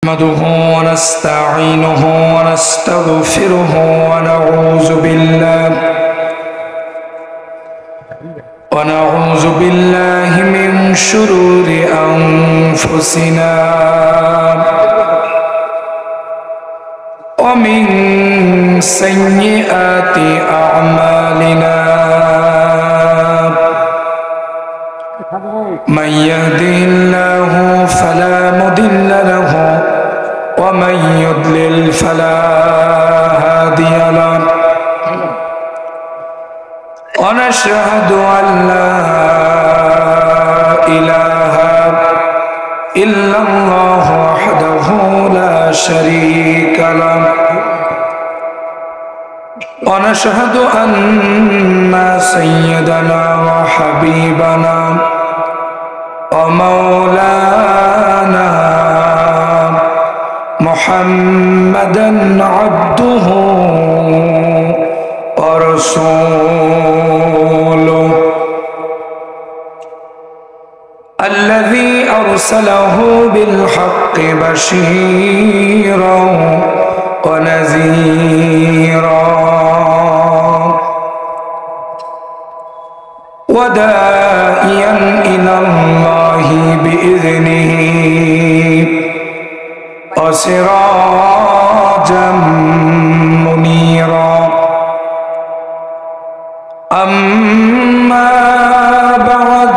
نحمده ونستعينه ونستغفره ونعوذ بالله من شرور أنفسنا ومن سيئات أعمالنا من يهده الله فلا مضل له ومن يضلل فلا هادي له ونشهد أن لا إله إلا الله وحده لا شريك له ونشهد أن سيدنا وحبيبنا ومولانا محمدا عبده ورسوله الذي أرسله بالحق بشيرا ونذيرا وداعيا إلى الله بإذنه وسراجا منيرا أما بعد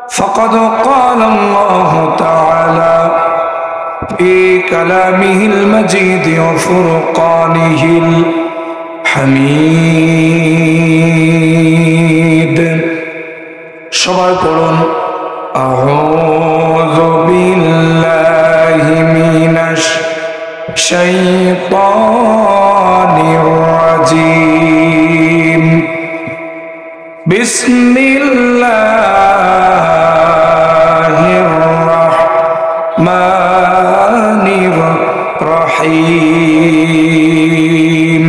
فقد قال الله تعالى في كلامه المجيد وفرقانه الحميد সবাই পড়ুন أعوذ بالله من الشيطان الرجيم بسم الله الرحمن الرحيم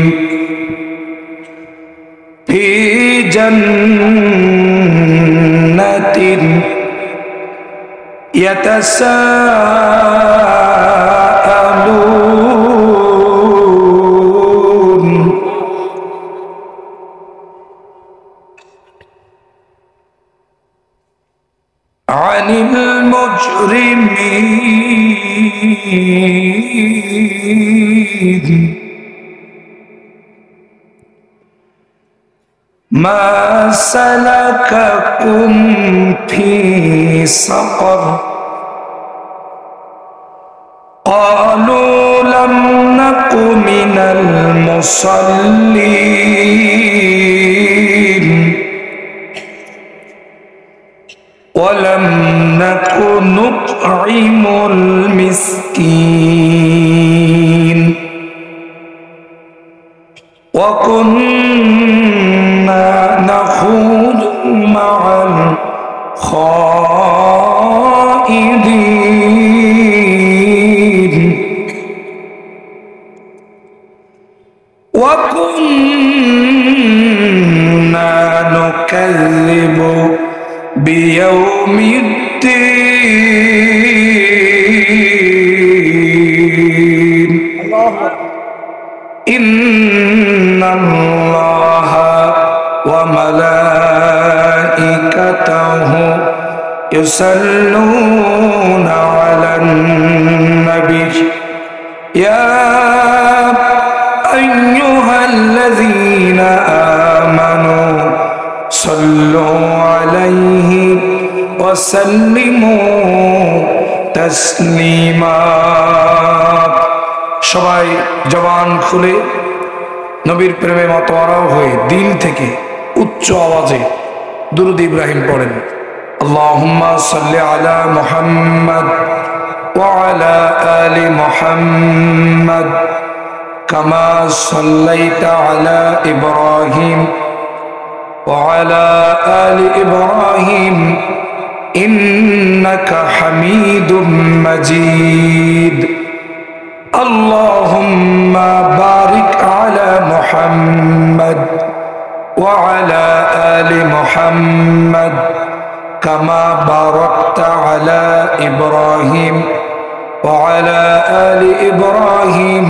في جنة يتساءلون عن المجرمين ما سلككم في سقر قالوا لم نك من المصلين ولم نك نطعم المسكين وكنا نخوض مع الخائضين وكنا نكذب بيوم الدين إن الله وملائكته يصلون على النبي يا أيها الذين آمنوا صلوا عليه وسلموا تسليما সবাই জবান খুলে নবীর প্রেমে মাতোয়ারা হয়ে দিল থেকে উচ্চ আওয়াজে দুরূদ ইব্রাহিম পড়েন আল্লাহুম্মা সাল্লি আলা মুহাম্মাদ ওয়া আলা আলি মুহাম্মাদ কামা সাল্লাইতা আলা ইব্রাহিম ওয়া আলা আলি ইব্রাহিম ইন্নাকা হামিদুম মাজিদ اللهم بارك على محمد وعلى آل محمد كما باركت على إبراهيم وعلى آل إبراهيم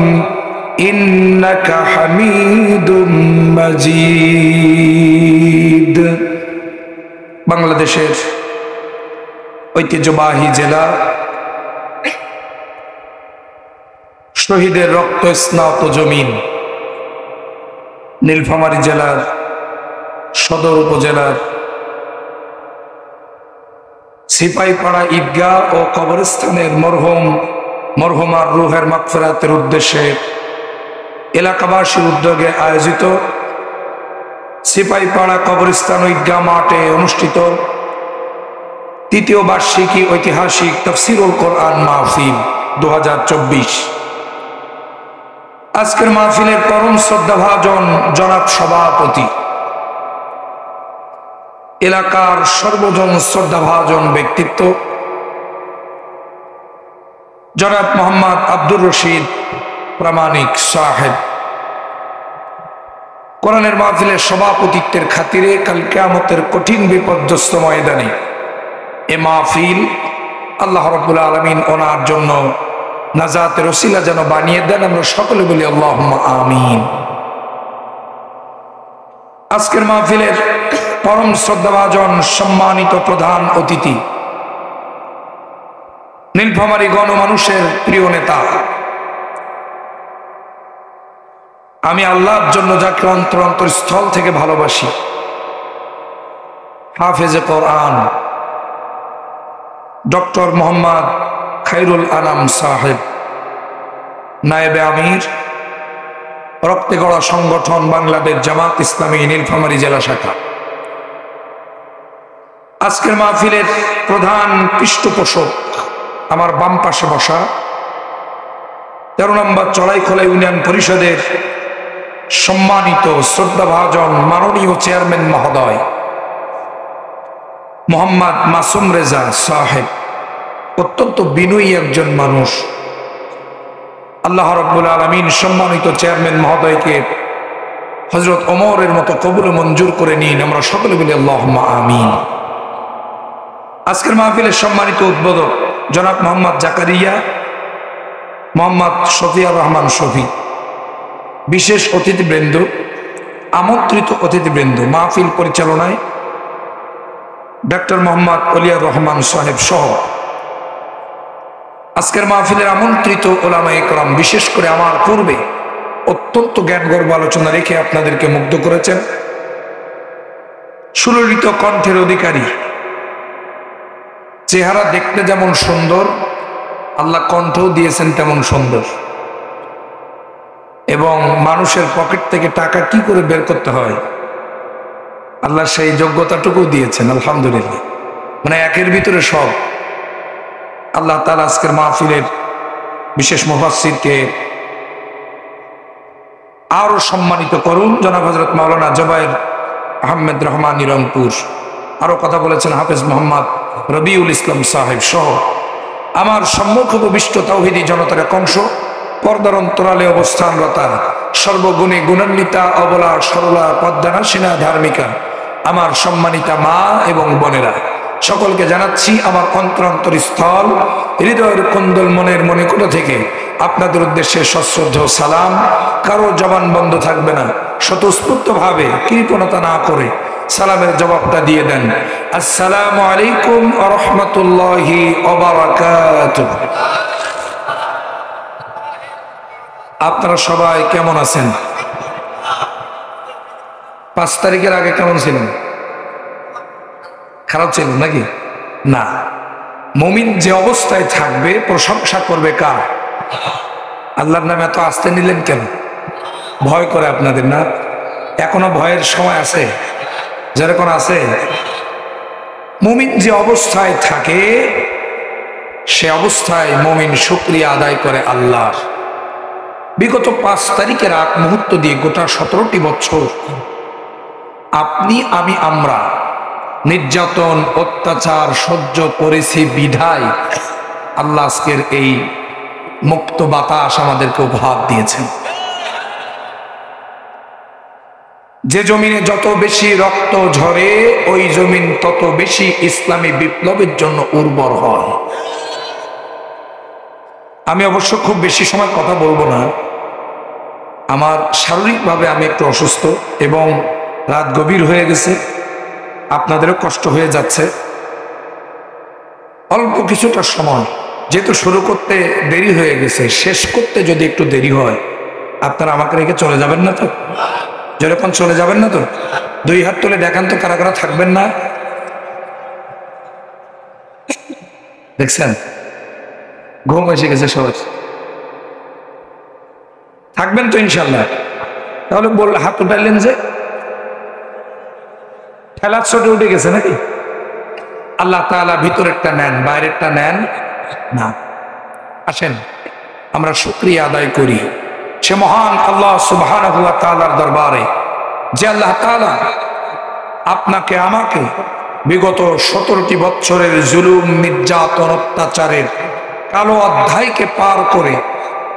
إنك حميد مجيد বাংলাদেশের ঐতিহ্যবাহী জেলা শহীদের রক্ত স্নাত জমিন নীলফামারী জেলার সদর উপজেলার সিপাহীপাড়া ঈদগাহ ও কবরস্থানের মরহুমার রুহের মাগফিরাতের উদ্দেশ্যে এলাকাবাসীর উদ্যোগে আয়োজিত সিপাহীপাড়া কবরস্থান ও ঈদগাহ মাঠে অনুষ্ঠিত তৃতীয় বার্ষিকী ঐতিহাসিক তাফসীরুল কোরআন মাহফিল 2024। আজকের মাহফিলের পরম শ্রদ্ধাভাজন জনাব সভাপতি, এলাকার সর্বজন শ্রদ্ধাভাজন ব্যক্তিত্ব জনাব মোহাম্মদ আব্দুর রশিদ প্রামাণিক সাহেব, কোরআনের মাহফিলের সভাপতিত্বের খাতিরে কাল কিয়ামতের কঠিন বিপর্যস্ত ময়দানে এ মাহফিল আল্লাহ রাব্বুল আলামিন ওনার জন্য নাজাতের ওসিলা যেন বানিয়ে দেন, আমরা সকলে বলি আল্লাহুম্মা আমিন। আজকের মাহফিলের পরম শ্রদ্ধাভাজন সম্মানিত প্রধান অতিথি, নীলফামারী গণমানুষের প্রিয় নেতা, আমি আল্লাহর জন্য যাকে অন্তরস্থল থেকে ভালোবাসি, হাফেজে কোরআন ডক্টর মোহাম্মদ খায়রুল আনাম সাহেব, নায়েবে আমির, রক্তে গড়া সংগঠন বাংলাদেশ জামাত ইসলামী নীলফামারী জেলা শাখা। আজকের মাহফিলের প্রধান পৃষ্ঠপোষক আমার বাম পাশে বসা 13 নম্বর চড়াইখোলা ইউনিয়ন পরিষদের সম্মানিত শ্রদ্ধাভাজন মাননীয় চেয়ারম্যান মহোদয় মোহাম্মদ মাসুম রেজা সাহেব, অত্যন্ত বিনয়ী একজন মানুষ। আল্লাহ রাব্বুল আলামিন সম্মানিত চেয়ারম্যান মহোদয়কে হযরত ওমরের মতো কবুল মঞ্জুর করে নিন, আমরা সকলে বলি আল্লাহুম্মা আমিন। আজকের মাহফিলের সম্মানিত উদ্বোধক জনাব মোহাম্মদ জাকারিয়া মোহাম্মদ শফিউর রহমান শফি, বিশেষ অতিথিবৃন্দ, আমন্ত্রিত অতিথিবৃন্দ, মাহফিল পরিচালনায় ডক্টর মোহাম্মদ ওলিয়ার রহমান সাহেব সহ আজকের মাহফিলের আমন্ত্রিত ওলামায়ে কেরাম, বিশেষ করে আমার পূর্বে অত্যন্ত জ্ঞানগর্ভ আলোচনা রেখে আপনাদেরকে মুগ্ধ করেছেন সুললিত কণ্ঠের অধিকারী, চেহারা দেখতে যেমন সুন্দর, আল্লাহ কণ্ঠও দিয়েছেন তেমন সুন্দর, এবং মানুষের পকেট থেকে টাকা কি করে বের করতে হয় আল্লাহ সেই যোগ্যতাটুকু দিয়েছেন, আলহামদুলিল্লাহ। মানে একের ভিতরে সব। আল্লাহ তাআলা আজকের মাহফিলের বিশেষ মুফাসসিরকে আরো সম্মানিত করুন। জনাব হযরত মাওলানা জুবায়ের আহমেদ রহমানী রংপুর, আরো কথা বলেছেন হাফেজ মোহাম্মদ রবিউল ইসলাম সাহেব সহ আমার সম্মুখ উপবিষ্ট তাওহীদি জনতার এক অংশ, পর্দার অন্তরালে অবস্থানরতা, সর্বগুণে গুণান্বিতা, অবলা সরলা, পদ্মানাসিনা ধার্মিকা আমার সম্মানিতা মা এবং বোনেরা, সকলকে জানাচ্ছি আমার অন্তরস্থল হৃদয়ের কুন্দল মনের মণিকূট থেকে আপনাদের উদ্দেশ্যে সশ্রদ্ধ সালাম। কারো জবান বন্ধ থাকবে না, স্বতঃস্ফূর্ত ভাবে কৃপণতা না করে সালামের জবাবটা দিয়ে দেন। আসসালামু আলাইকুম ওয়া রাহমাতুল্লাহি ওয়া বারাকাতুহু। আপনারা সবাই কেমন আছেন? 5 তারিখের আগে কেমন ছিলেন? খারাপ ছিল নাকি? না, মুমিন যে অবস্থায় থাকবে প্রশংসা করবে কার? আল্লাহর নামে এত আস্তে নিলেন কেন? ভয় করে আপনাদের না? এখনো ভয়ের সময় আছে? যেরকম আছে, মুমিন যে অবস্থায় থাকে সে অবস্থায় মুমিন শুকরিয়া আদায় করে আল্লাহর। বিগত 5 তারিখের আগ মুহূর্ত দিয়ে গোটা 17টি বছর আপনি আমি আমরা নির্যাতন অত্যাচার সহ্য করেছি বিধায় আল্লাহ আজকের এই মুক্ত বাতাস আমাদেরকে উপহার দিয়েছেন। যে জমিনে যত বেশি রক্ত ঝরে ওই জমিন তত বেশি ইসলামী বিপ্লবের জন্য উর্বর হয়। আমি অবশ্য খুব বেশি সময় কথা বলবো না, আমার শারীরিকভাবে আমি একটু অসুস্থ এবং রাত গভীর হয়ে গেছে, আপনাদেরও কষ্ট হয়ে যাচ্ছে। অল্প কিছুটা সময়, যেহেতু শুরু করতে দেরি হয়ে গেছে, শেষ করতে যদি একটু দেরি হয়, আপনারা আমাকে রেখে চলে যাবেন না তো? যেরকম চলে যাবেন না তো? দুই হাত তুলে দেখান তো কারা কারা থাকবেন না। দেখছেন ঘুম এসে গেছে সবাই, থাকবেন তো ইনশাল্লাহ? তাহলে হাত উঠাইলেন যে, ঠেলার চোটে উঠে গেছে নাকি? আল্লাহ তাআলা ভিতরেরটা নেন, বাইরেরটা নেন না। আসেন আমরা শুকরিয়া আদায় করি সে মহান আল্লাহ সুবহানাহু ওয়া তাআলার দরবারে, যে আল্লাহ তাআলা আপনাকে আমাকে বিগত 17টি বছরের জুলুম, নির্যাতন, অত্যাচারের কালো অধ্যায়কে পার করে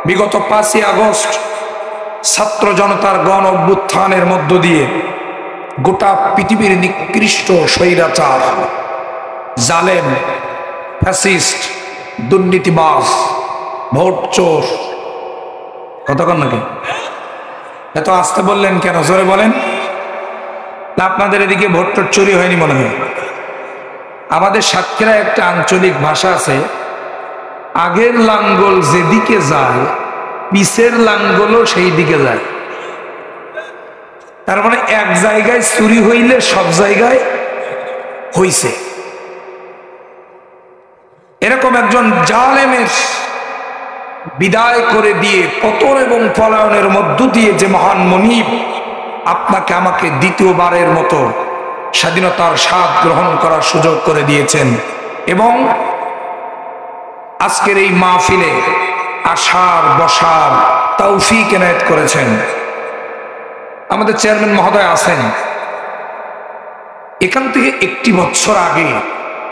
বিগত 5ই আগস্ট ছাত্র জনতার গণ অভ্যুত্থানের মধ্য দিয়ে গোটা পৃথিবীর নিকৃষ্ট স্বৈরাচার, জালেম, ফ্যাসিস্ট, দুর্নীতিবাজ, ভোট চোর, কতক্ষণ নাকি এত আসতে বললেন কেন? জোরে বলেন। আপনাদের এদিকে ভোট টোট চুরি হয়নি মনে হয়? আমাদের সাতক্ষীরা একটা আঞ্চলিক ভাষা আছে, আগের লাঙ্গল যেদিকে যায় পিছের লাঙ্গলও সেই দিকে যায়। তার মানে এক জায়গায় চুরি হইলে সব জায়গায় হইছে। এরকম একজন জালেমের বিদায় করে দিয়ে পতন এবং পলায়নের মধ্য দিয়ে যে মহান মনিব আপনাকে আমাকে দ্বিতীয়বারের মতো স্বাধীনতার স্বাদ গ্রহণ করার সুযোগ করে দিয়েছেন এবং আজকের এই মাহফিলে আসার বসার তৌফিক এনায়েত করেছেন। আমাদের চেয়ারম্যান মহোদয় আছেন, এখান থেকে 1 বছর আগে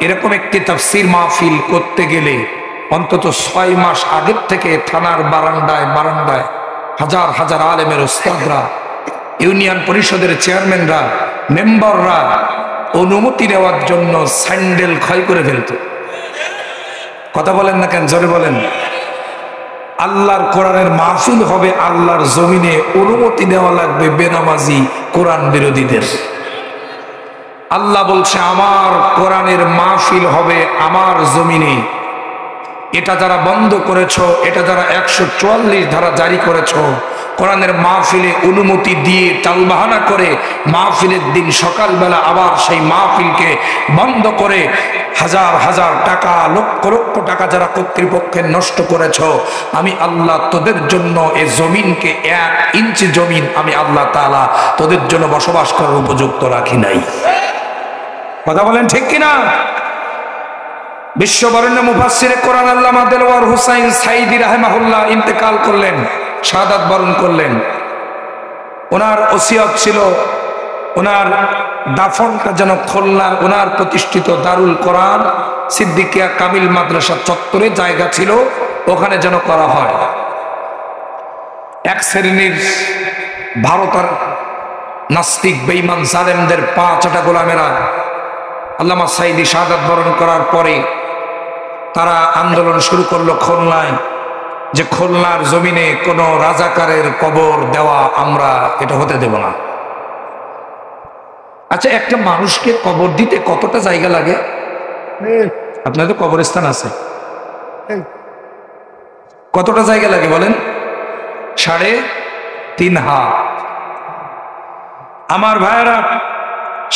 এরকম একটি তাফসীর মাহফিল করতে গেলে অন্তত 6 মাস আগের থেকে থানার বারান্দায় বারান্দায় হাজার হাজার আলেমের ওস্তাদরা, ইউনিয়ন পরিষদের চেয়ারম্যানরা, মেম্বাররা অনুমতি নেওয়ার জন্য স্যান্ডেল ক্ষয় করে ফেলত। কথা বলেন না কেন? জোরে বলেন। আল্লাহর কোরআনের মাহফিল হবে আল্লাহর জমিনে, অনুমতি নেওয়া লাগবে বেনামাজি কোরআন বিরোধীদের। আল্লাহ বলছে আমার কোরআনের মাহফিল হবে আমার জমিনে। এটা যারা বন্ধ করেছো, এটা যারা 144 ধারা জারি করেছো, কোরআনের মাহফিলে অনুমতি দিয়ে টালবাহানা করে মাহফিলের দিন সকালবেলা আবার সেই মাহফিলকে বন্ধ করে হাজার হাজার টাকা, লক্ষ লক্ষ টাকা যারা কর্তৃপক্ষের নষ্ট করেছ, আমি আল্লাহ তোদের জন্য এ জমিনকে 1 ইঞ্চি জমিন আমি আল্লাহ তাআলা তোদের জন্য বসবাস করার উপযুক্ত রাখি নাই। কথা বলেন ঠিক কিনা? বিশ্ববরেণ্য মুফাসসিরে কোরআন আল্লামা দেলওয়ার হুসাইন সাইদি রাহিমাহুল্লাহ ইন্তেকাল করলেন, শাহাদাত বরণ করলেন। ওনার ওসিয়ত ছিল ওনার দাফনটা যেন খুলনার ওনার প্রতিষ্ঠিত দারুল কোরআন সিদ্দিকিয়া কামিল মাদ্রাসা চত্বরে জায়গা ছিল, ওখানে যেন করা হয়। এক শ্রেণীর ভারতের নাস্তিক বেঈমান জালেমদের পা চাটা গোলামেরা আল্লামা সাইদি শাহাদাত বরণ করার পরে তারা আন্দোলন শুরু করলো খুলনায়, যে খুলনার জমিনে কোনো রাজাকারের কবর দেওয়া আমরা এটা হতে দেব না। আচ্ছা, একটা মানুষকে কবর দিতে কতটা জায়গা লাগে? আপনাদের কবরস্থান আছে, কতটা জায়গা লাগে বলেন? 3.5 হাত। আমার ভাইয়েরা,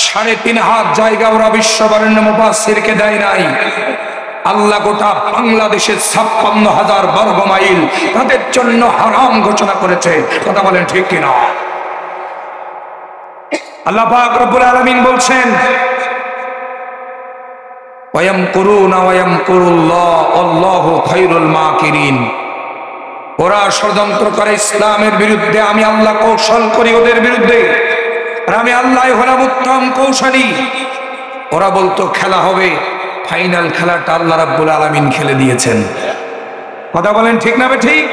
3.5 হাত জায়গা ওরা বিশ্ববরেণ্য মুফাসসিরকে দেয় নাই। আল্লাহ গোটা বাংলাদেশের 56,000 বর্গ মাইল তাদের জন্য হারাম ঘোষণা করেছে। কথা বলেন ঠিক কিনা? আল্লাহ পাক রব্বুল আলামিন বলছেন, ওয়ায়ামকুরুনা ওয়ায়ামকুরুল্লাহ আল্লাহু খায়রুল মাকিরিন। ওরা ষড়যন্ত্র করে ইসলামের বিরুদ্ধে, আমি আল্লাহ কৌশল করি ওদের বিরুদ্ধে, আর আমি আল্লাহ হলাম উত্তম কৌশলী। ওরা বলতো খেলা হবে, ফাইনাল খেলাটা আল্লাহ রাব্বুল আলামিন খেলে দিয়েছেন। কথা বলেন ঠিক না ঠিক?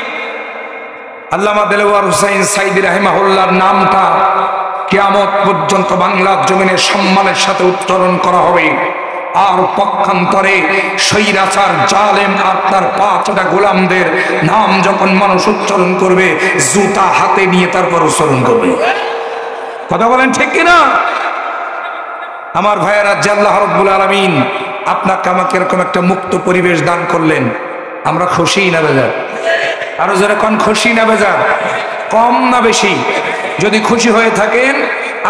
আল্লামা দেলওয়ার হুসাইন সাইদি রাহিমাহুল্লাহর নামটা কিয়ামত পর্যন্ত বাংলার জমিনে সম্মানের সাথে উত্তোলন করা হবে। আর পক্ষান্তরে স্বৈরাচার জালেম আর তার পাঁচটা গোলামদের নাম যখন মানুষ উচ্চারণ করবে, জুতা হাতে নিয়ে তারপর উচ্চারণ করবে। কথা বলেন ঠিক কিনা? আমার ভাইয়েরা, যে আল্লাহ রাব্বুল আলামিন আপনাকে আমাকে এরকম একটা মুক্ত পরিবেশ দান করলেন, আমরা খুশি না বেজার? আরো যারা কোন খুশি না বেজার? কম না বেশি? যদি খুশি হয়ে থাকেন,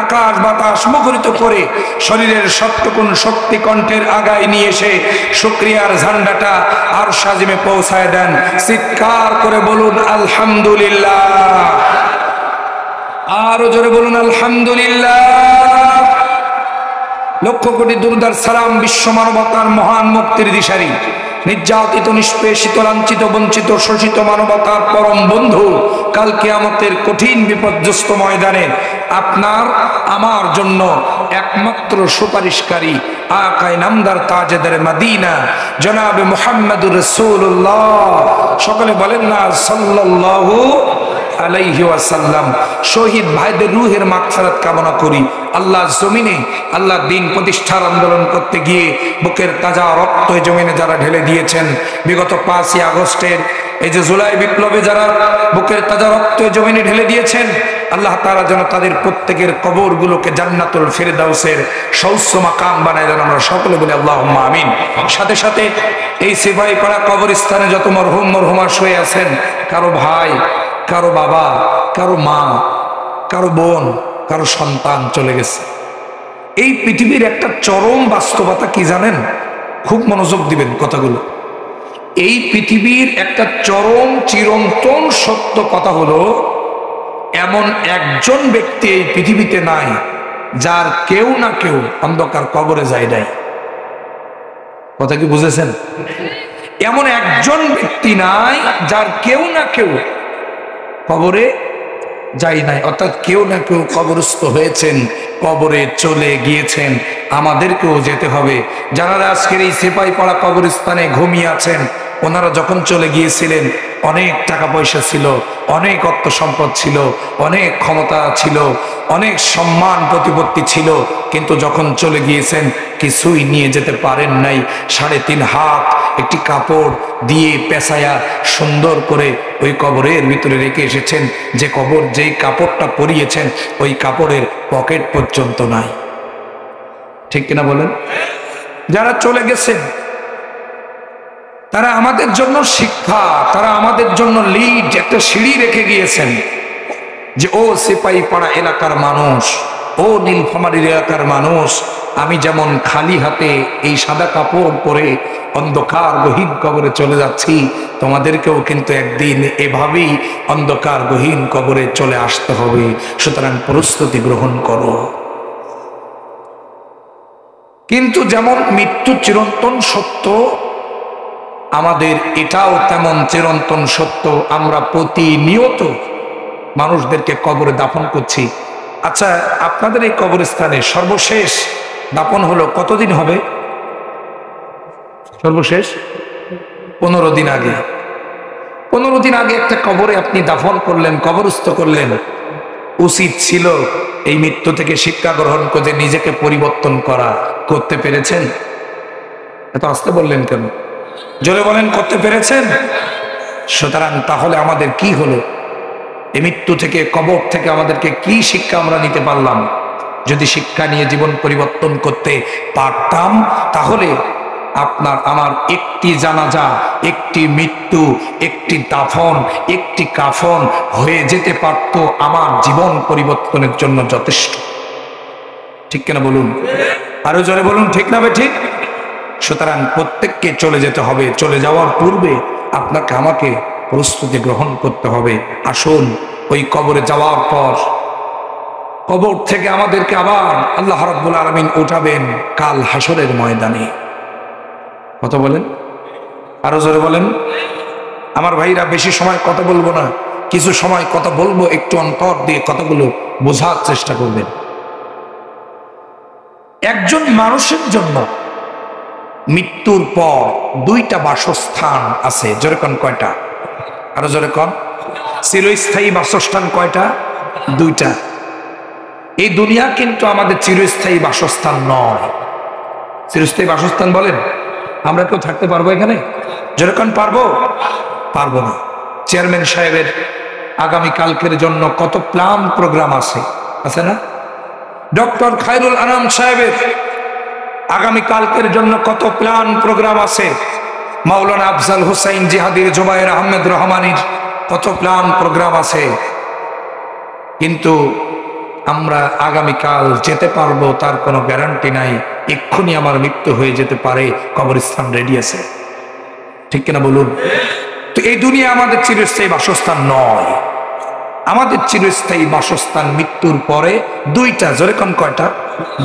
আকাশ বাতাস মুখরিত করে শরীরের সবটুকুন শক্তি কণ্ঠের আগায় নিয়ে এসে শুকরিয়ার ঝান্ডাটা আর সাজিমে পৌঁছায় দেন। চিৎকার করে বলুন আলহামদুলিল্লাহ। আরো জোরে বলুন আলহামদুলিল্লাহ। লক্ষ কোটি দুরুদার সালাম বিশ্ব মানবতার মহান মুক্তির দিশারি, নির্যাতিত, নিষ্পেষিত, লাঞ্ছিত, বঞ্চিত, শোষিত মানবতার পরম বন্ধু, কাল কিয়ামতের কঠিন বিপর্যস্ত ময়দানে আপনার আমার জন্য একমাত্র সুপারিশকারী আকায়ে নামদার তাজেদার মদিনা জনাবে মুহাম্মদুর রাসূলুল্লাহ, সকলে বলেন না সাল্লাল্লাহু আলাইহি ওয়াসাল্লাম। শহীদ ভাইদের রুহের মাগফিরাত কামনা করি। আল্লাহ জমিনে আল্লাহ দিন প্রতিষ্ঠার আন্দোলন করতে গিয়ে বুকের তাজা রক্ত জমিনে যারা ঢেলে দিয়েছেন, বিগত 5ই আগস্টের এই যে জুলাই বিপ্লবে যারা বুকের তাজা রক্ত জমিনে ঢেলে দিয়েছেন, আল্লাহ তাআলা যেন তাদের প্রত্যেকের কবরগুলোকে জান্নাতুল ফিরদাউসের সৌচ্চ মাকাম বানায় দেন। আমরা সকলে বলি আল্লাহুম্মা আমিন। সাথে সাথে এই সিপাহীপাড়া কবরস্থানে যত মরহুম মরহুমা শুয়ে আছেন, কারো ভাই, কারো বাবা, কারো মা, কারো বোন, কারো সন্তান চলে গেছে। এই পৃথিবীর একটা চরম বাস্তবতা কি জানেন? খুব মনোযোগ দিবেন কথাগুলো। এই পৃথিবীর একটা চরম চিরন্তন সত্য কথা হলো, এমন একজন ব্যক্তি এই পৃথিবীতে নাই যার কেউ না কেউ অন্ধকার কবরে যায় নাই। কথা কি বুঝেছেন? এমন একজন ব্যক্তি নাই যার কেউ না কেউ কবরে যাই নাই, অর্থাৎ কেউ না কেউ কবরস্থ হয়েছেন, কবরে চলে গিয়েছেন। আমাদেরকেও যেতে হবে। যারা আজকের এই সিপাহীপাড়া কবরস্থানে ঘুমিয়ে আছেন, ওনারা যখন চলে গিয়েছিলেন অনেক টাকা পয়সা ছিল, অনেক অর্থ সম্পদ ছিল, অনেক ক্ষমতা ছিল, অনেক সম্মান প্রতিপত্তি ছিল, কিন্তু যখন চলে গিয়েছেন কিছুই নিয়ে যেতে পারেন নাই। 3.5 হাত একটি কাপড় দিয়ে পেঁচায়া সুন্দর করে ওই কবরের ভিতরে রেখে এসেছেন। যে কবর, যেই কাপড়টা পরিয়েছেন ওই কাপড়ের পকেট পর্যন্ত নাই। ঠিক কিনা বলেন? যারা চলে গেছেন তারা আমাদের জন্য শিক্ষা, তারা আমাদের জন্য লিড, একটা সিঁড়ি রেখে গিয়েছেন যে ও সিপাহীপাড়া এলাকার মানুষ, ও নীলফামারীর এলাকার মানুষ, আমি যেমন খালি হাতে এই সাদা কাপড় পরে অন্ধকার গহীন কবরে চলে যাচ্ছি, তোমাদেরকেও কিন্তু একদিন এভাবেই অন্ধকার গহীন কবরে চলে আসতে হবে। সুতরাং প্রস্তুতি গ্রহণ করো। কিন্তু যেমন মৃত্যু চিরন্তন সত্য, আমাদের এটাও তেমন চিরন্তন সত্য, আমরা প্রতিনিয়ত মানুষদেরকে কবরে দাফন করছি। আচ্ছা, আপনাদের এই কবরস্থানে সর্বশেষ দাফন হলো কতদিন হবে? সর্বশেষ 15 দিন আগে। 15 দিন আগে একটা কবরে আপনি দাফন করলেন, কবরস্থ করলেন। উচিত ছিল এই মৃত্যু থেকে শিক্ষা গ্রহণ করে নিজেকে পরিবর্তন করা। করতে পেরেছেন? এত আস্তে বললেন কেন? জোরে বলেন, করতে পেরেছেন? সুতরাং তাহলে আমাদের কি হলো? এই মৃত্যু থেকে, কবর থেকে আমাদেরকে কি শিক্ষা আমরা নিতে পারলাম? যদি শিক্ষা নিয়ে জীবন পরিবর্তন করতে পারতাম, তাহলে আপনার আমার একটি জানাজা, একটি মৃত্যু, একটি দাফন, একটি কাফন হয়ে যেতে পারত আমার জীবন পরিবর্তনের জন্য যথেষ্ট। ঠিক কিনা বলুন? আরো জোরে বলুন, ঠিক না বে ঠিক? সুতরাং প্রত্যেককে চলে যেতে হবে। চলে যাওয়ার পূর্বে আপনাকে আমাকে প্রস্তুতি গ্রহণ করতে হবে। আসুন, ওই কবরে যাওয়ার পর কবর থেকে আমাদেরকে আবার আল্লাহ রাব্বুল আলামিন উঠাবেন কাল হাসরের ময়দানে। কথা বলেন, আরো জোরে বলেন। আমার ভাইরা, বেশি সময় কথা বলবো না, কিছু সময় কথা বলবো, একটু অন্তর দিয়ে কথাগুলো বোঝার চেষ্টা করবেন। একজন মানুষের জন্য মৃত্যুর পর 2টা বাসস্থান আছে। জোরে কোন কয়টা? আরো জোরে কোন। চিরস্থায়ী বাসস্থান কয়টা? 2টা। এই দুনিয়া কিন্তু আমাদের চিরস্থায়ী বাসস্থান নয়। চিরস্থায়ী বাসস্থান বলেন, আমরা কেউ থাকতে পারবো এখানে? যেরকম পারবো? পারবো না। চেয়ারম্যান সাহেবের আগামী কালকের জন্য কত প্ল্যান প্রোগ্রাম আছে না? ডক্টর খায়রুল আনাম সাহেবের আগামী কালকের জন্য কত প্ল্যান প্রোগ্রাম আছে। মাওলানা আফজাল হুসাইন জিহাদির জুবায়ের আহমেদ রহমানির কত প্ল্যান প্রোগ্রাম আছে। কিন্তু আমরা আগামীকাল যেতে পারবো তার কোনো গ্যারান্টি নাই। এক্ষুনি আমার মৃত্যু হয়ে যেতে পারে, কবরস্থান রেডি আছে, ঠিক কিনা বলুন? তো এই দুনিয়া আমাদের চিরস্থায়ী বাসস্থান নয়। আমাদের চিরস্থায়ী বাসস্থান মৃত্যুর পরে দুইটা। জোরে কোন কয়টা?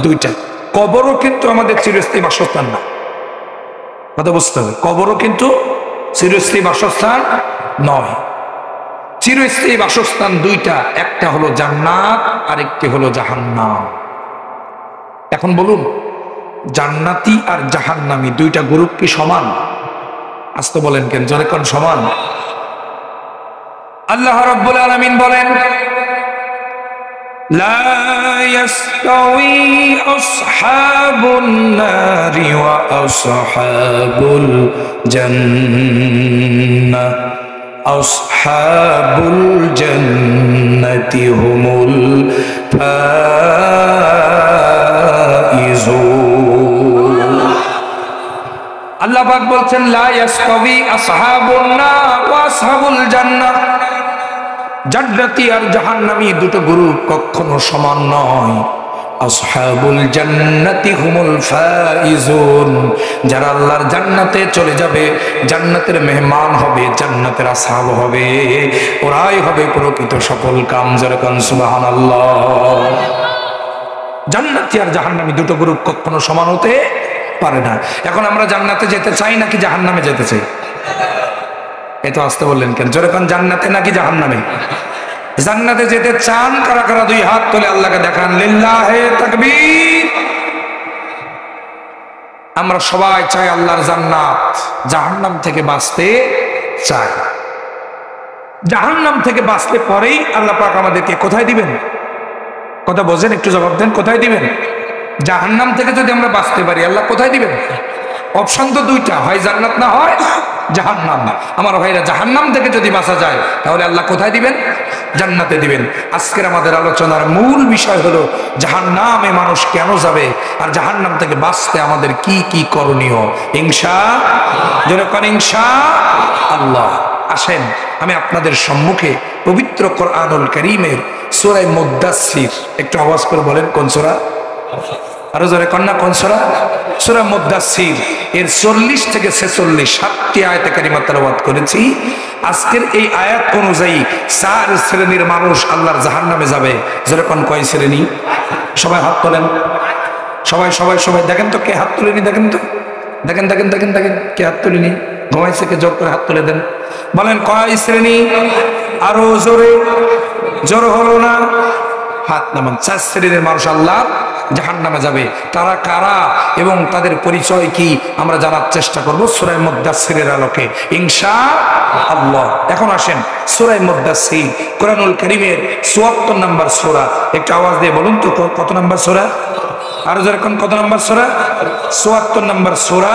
দুইটা। কবরও কিন্তু আমাদের চিরস্থায়ী বাসস্থান না, কথা বুঝতে হবে। কবরও কিন্তু চিরস্থায়ী বাসস্থান নয়। চিরস্থায়ী বাসস্থান দুইটা, একটা হলো জান্নাত আর একটি হলো জাহান্নাম। এখন বলুন, জান্নাতি আর জাহান্নামী দুইটা গ্রুপ কি সমান? আস্তে বলেন কেন, জোরে কোন সমান? আল্লাহ রাব্বুল আলামিন বলেন, লা ইয়াস্তাউই আসহাবুন নারি ওয়া আসহাবুল জান্নাহ আসহাবুল জান্নাতি হুমুল ফাইজুন। আল্লাহ পাক বলছেন, লা ইয়াস্তাউই আসহাবুন নার ওয়া আসহাবুল জান্নাহ, জান্নাতি আর জাহান্নামী দুটো গ্রুপ কখনো সমান নয়। আসহাবুল জান্নাতি হুমুল ফাইজুন, যারা আল্লাহর জান্নাতে চলে যাবে, জান্নাতের মেহমান হবে, জান্নাতের আসহাব হবে, ওরাই হবে প্রকৃত সফল কাম। যেরকম সুবহানাল্লাহ। জান্নাতি আর জাহান্নামী দুটো গ্রুপ কখনো সমান হতে পারে না। এখন আমরা জান্নাতে যেতে চাই নাকি জাহান্নামে যেতে চাই? এই তো আসতে বললেন কেন? যেরকম জান্নাতে নাকি জাহান্নামে? জান্নাতে যেতে চান কারা কারা? দুই হাত তুলে আল্লাহকে দেখান, লিল্লাহে তাকবীর। আমরা সবাই চাই আল্লাহর জান্নাত, জাহান্নাম থেকে বাঁচতে চাই। জাহান্নাম থেকে বাঁচতে পরেই আল্লাহ পাক আমাদেরকে কোথায় দিবেন? কথা বোঝেন, একটু জবাব দেন, কোথায় দিবেন? জাহান্নাম থেকে যদি আমরা বাঁচতে পারি আল্লাহ কোথায় দিবেন? অপশন তো দুইটা, হয় জান্নাত না হয় জাহান্নাম। আমার ভাইরা, জাহান্নাম থেকে যদি বাঁচা যায় তাহলে আল্লাহ কোথায় দিবেন? জান্নাতে দিবেন। আজকের আমাদের আলোচনার মূল বিষয় হলো জাহান্নামে মানুষ কেন যাবে আর জাহান্নাম থেকে বাঁচতে আমাদের কি কি করণীয়। ইনশাআল্লাহ। আসেন আমি আপনাদের সম্মুখে পবিত্র কোরআনুল কারীমের সূরা মুদ্দাসসির, একটু আওয়াজ করে বলেন কোন সূরা? আরো জোরে কন্যা, কোন সূরা? সূরা মুদ্দাসসির এর 40 থেকে 46 7টি আয়াতে কারিমা তেলাওয়াত করেছি। আজকের এই আয়াত অনুযায়ী 4 শ্রেণীর মানুষ আল্লাহর জাহান্নামে যাবে। যেরকম কয় শ্রেণী? সবাই হাত তোলেন, সবাই সবাই সবাই দেখেন তো কে হাত তুলেনি, দেখেন তো, দেখেন দেখেন দেখেন দেখেন কে হাত তুলেনি। ঘুমাইছে কে? জোর করে হাত তুলে দেন, বলেন কয় শ্রেণী? আরো জোরে, জোর হলো না, হাত নামান। 4 শ্রেণীর মানুষ আল্লাহ জাহান্নামে যাবে। তারা কারা এবং তাদের পরিচয় কি আমরা জানার চেষ্টা করব সূরা মুদ্দাসসিরের আলোকে ইনশাআল্লাহ। এখন আসেন, সূরা মুদ্দাসসির কোরআনুল কারীমের ৭৪ নম্বর সূরা। একটু আওয়াজ দিয়ে বলুন তো কত নম্বর সূরা? আরো যেরকম কত নম্বর সূরা? ৭৪ নম্বর সূরা।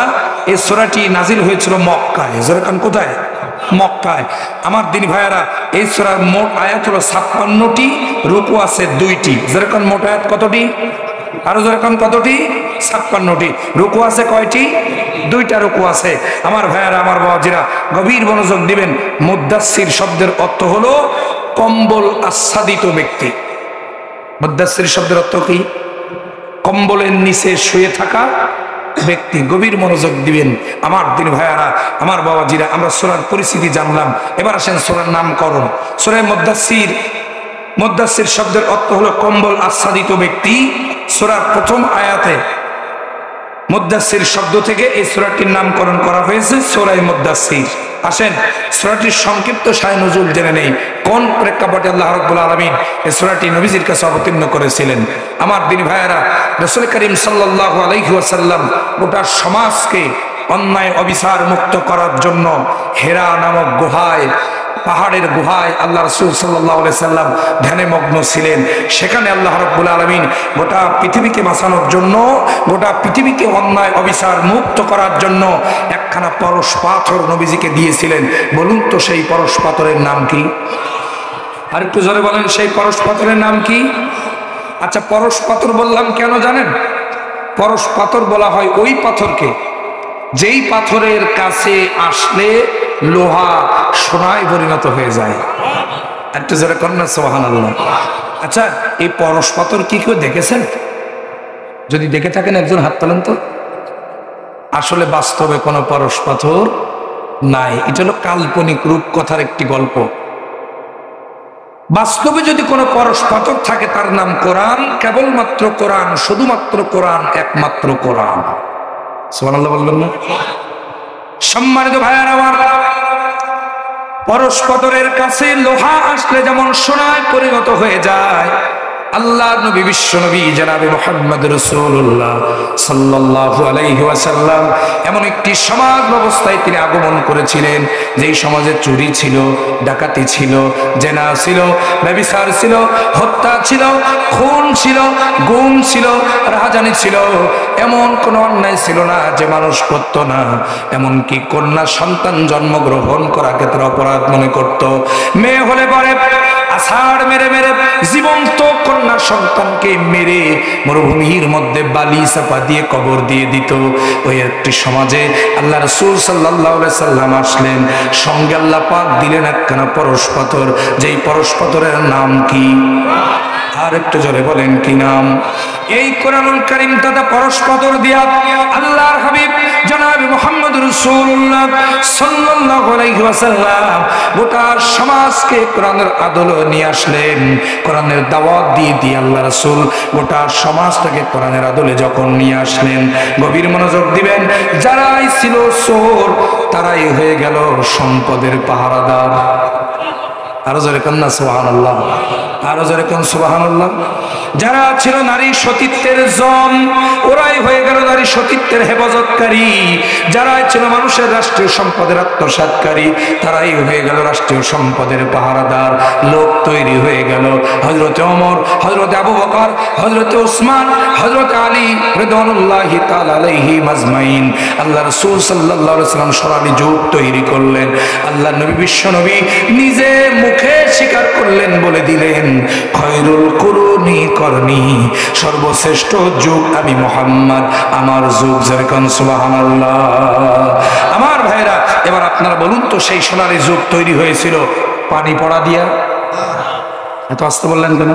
এই সূরাটি নাজিল হয়েছিল মক্কায়। যেরকম কোথায়? মক্কায়। আমার দিনী ভাইয়ারা, এই সূরার মোট আয়াত হলো ৫৬টি, রুকু আছে ২টি। যেরকম মোট আয়াত কতটি? আরো যেরকম কতটি? ৫৬টি। রুকু আছে কয়টি? ২টা রুকু আছে। আমার ভাইয়ারা, আমার বাবাজিরা, গভীর মনোযোগ দিবেন। মুদ্দাসসির শব্দের অর্থ হলো কম্বল আচ্ছাদিত ব্যক্তি। মুদ্দাসসির শব্দের অর্থ কি? কম্বলের নিচে শুয়ে থাকা ব্যক্তি। গভীর মনোযোগ দিবেন আমার দিন ভাইয়ারা, আমার বাবাজিরা। আমরা সূরার পরিস্থিতি জানলাম, এবার আসেন সূরার নামকরণ। সূরা মুদ্দাসসির, মুদ্দাসসির শব্দের অর্থ হলো কম্বল আচ্ছাদিত ব্যক্তি। সূরার প্রথম আয়াতে মুদ্দাসসির শব্দ থেকে এই সূরাটির নামকরণ করা হয়েছে সূরা মুদ্দাসসির। আসেন সূরাটির সংক্ষিপ্ত শায় নজুল জেনে নেই। কোন প্রেক্ষাপটে আল্লাহ রাব্বুল আলামিন এই সূরাটি নবীজির কাছে অবতীর্ণ করেছিলেন। আমার দিনী ভাইয়েরা, রাসূল করিম সাল্লাল্লাহু আলাইহি ওয়াসাল্লাম গোটা সমাজকে অন্যায় অবিচার মুক্ত করার জন্য হেরা নামক গুহায় পাহাড়ের গুহায় আল্লাহ রাসূল সাল্লাল্লাহু আলাইহি সাল্লাম ধ্যানে মগ্ন ছিলেন। সেখানে আল্লাহ রাব্বুল আলামিন গোটা পৃথিবীকে বাঁচানোর জন্য, গোটা পৃথিবীকে অন্যায় অবিচার মুক্ত করার জন্য একখানা পরশ পাথর নবীজিকে দিয়েছিলেন। বলুন তো সেই পরশ পাথরের নাম কি? আর একটু জোরে বলেন, সেই পরশ পাথরের নাম কি? আচ্ছা, পরশ পাথর বললাম কেন জানেন? পরশ পাথর বলা হয় ওই পাথরকে যেই পাথরের কাছে আসলে লোহা সোনায় পরিণত হয়ে যায়। একটু জোরে কন্যা সুবহানাল্লাহ। আচ্ছা, এই পরশ পাথর কি কেউ দেখেছেন? যদি দেখে থাকেন একজন হাত তোলেন তো। আসলে বাস্তবে কোনো পরশ পাথর নাই, এটা হলো কাল্পনিক রূপকথার একটি গল্প। বাস্তবে যদি কোনো পরশ পাথর থাকে তার নাম কোরআন, কেবলমাত্র কোরআন, শুধুমাত্র কোরআন, একমাত্র কোরআন। সুবহানাল্লাহ বলবেন না? সম্মানিত ভাইয়ারা আমার, পরশ পাথরের কাছে লোহা আসলে যেমন সোনায় পরিণত হয়ে যায়, আল্লাহ নবী বিশ্ব নবী জনাবে মুহাম্মদ রাসূলুল্লাহ সাল্লাল্লাহু আলাইহি ওয়াসাল্লাম এমন একটি সমাজ ব্যবস্থায় তিনি আগমন করেছিলেন যেই সমাজে চুরি ছিল, ডাকাতি ছিল, জেনা ছিল, ব্যভিচার ছিল, হত্যা ছিল, খুন ছিল, গুম ছিল, রাহাজানি ছিল। এমন কোন অন্যায় ছিল না যে মানুষ করত না। এমনকি কন্যা সন্তান জন্মগ্রহণ করাকে তারা অপরাধ মনে করত। মেয়ে হলে পরে আষাঢ় মেরে মেরে জীবন্ত কন্যা সন্তানকে মেরে মরুভূমির মধ্যে বালি চাপা দিয়ে কবর দিয়ে দিত। ওই একটি সমাজে আল্লাহ রাসূল সাল্লাল্লাহু আলাইহি সাল্লাম আসলেন, সঙ্গে আল্লাহ পাক দিলেন একখানা পরশ পাথর। যেই পরশ পাথরের নাম কি? আর একটু জোরে বলেন কি নাম? এই কোরআনুল কারীম তথা পরশ পাথর দিয়া আল্লাহর হাবিব জনাব মুহাম্মদ রাসূলুল্লাহ সাল্লাল্লাহু আলাইহি ওয়াসাল্লাম গোটা সমাজকে কোরআনের আদলে নিয়ে আসলেন। কোরআনের দাওয়াত দিয়ে দিয়ে আল্লাহ রাসূল গোটা সমাজটাকে কোরআনের আদলে যখন নিয়ে আসলেন, গভীর মনোযোগ দিবেন, যারাই ছিল চোর তারাই হয়ে গেল সম্পদের পাহারাদার। আরো জোরে কন্যা সুবহানাল্লাহ, আরো জোরে কোন সুবহানাল্লাহ। যারা ছিল নারী সতীত্বের জম, ওরাই হয়ে গেল নারী সতীত্বের হেফাজতকারী। যারা ছিল মানুষের রাষ্ট্রীয় সম্পদের আত্মসাৎকারী, তারাই হয়ে গেল রাষ্ট্রীয় সম্পদের পাহারাদার। লোক তৈরি হয়ে গেল হযরতে ওমর, হযরতে আবু বকর, হযরতে উসমান, হযরতে আলী রাদিয়াল্লাহু তাআলা আলাইহিম আজমাইন। আল্লাহ রাসূল সাল্লাল্লাহু আলাইহি ওয়াসাল্লাম সোনালী যুগ তৈরি করলেন। আল্লাহ নবী বিশ্ব নবী নিজে মুখে স্বীকার করলেন, বলে দিলেন, খয়রুল কুরুনি করনি, সর্বশ্রেষ্ঠ যুগ আমি মুহাম্মদ, আমার যুগ। যেরকম সুবহানাল্লাহ। আমার ভাইরা, এবার আপনারা বলুন তো সেই সোনালী যুগ তৈরি হয়েছিল পানি পড়া দিয়া? এত আস্তে বললেন কেন?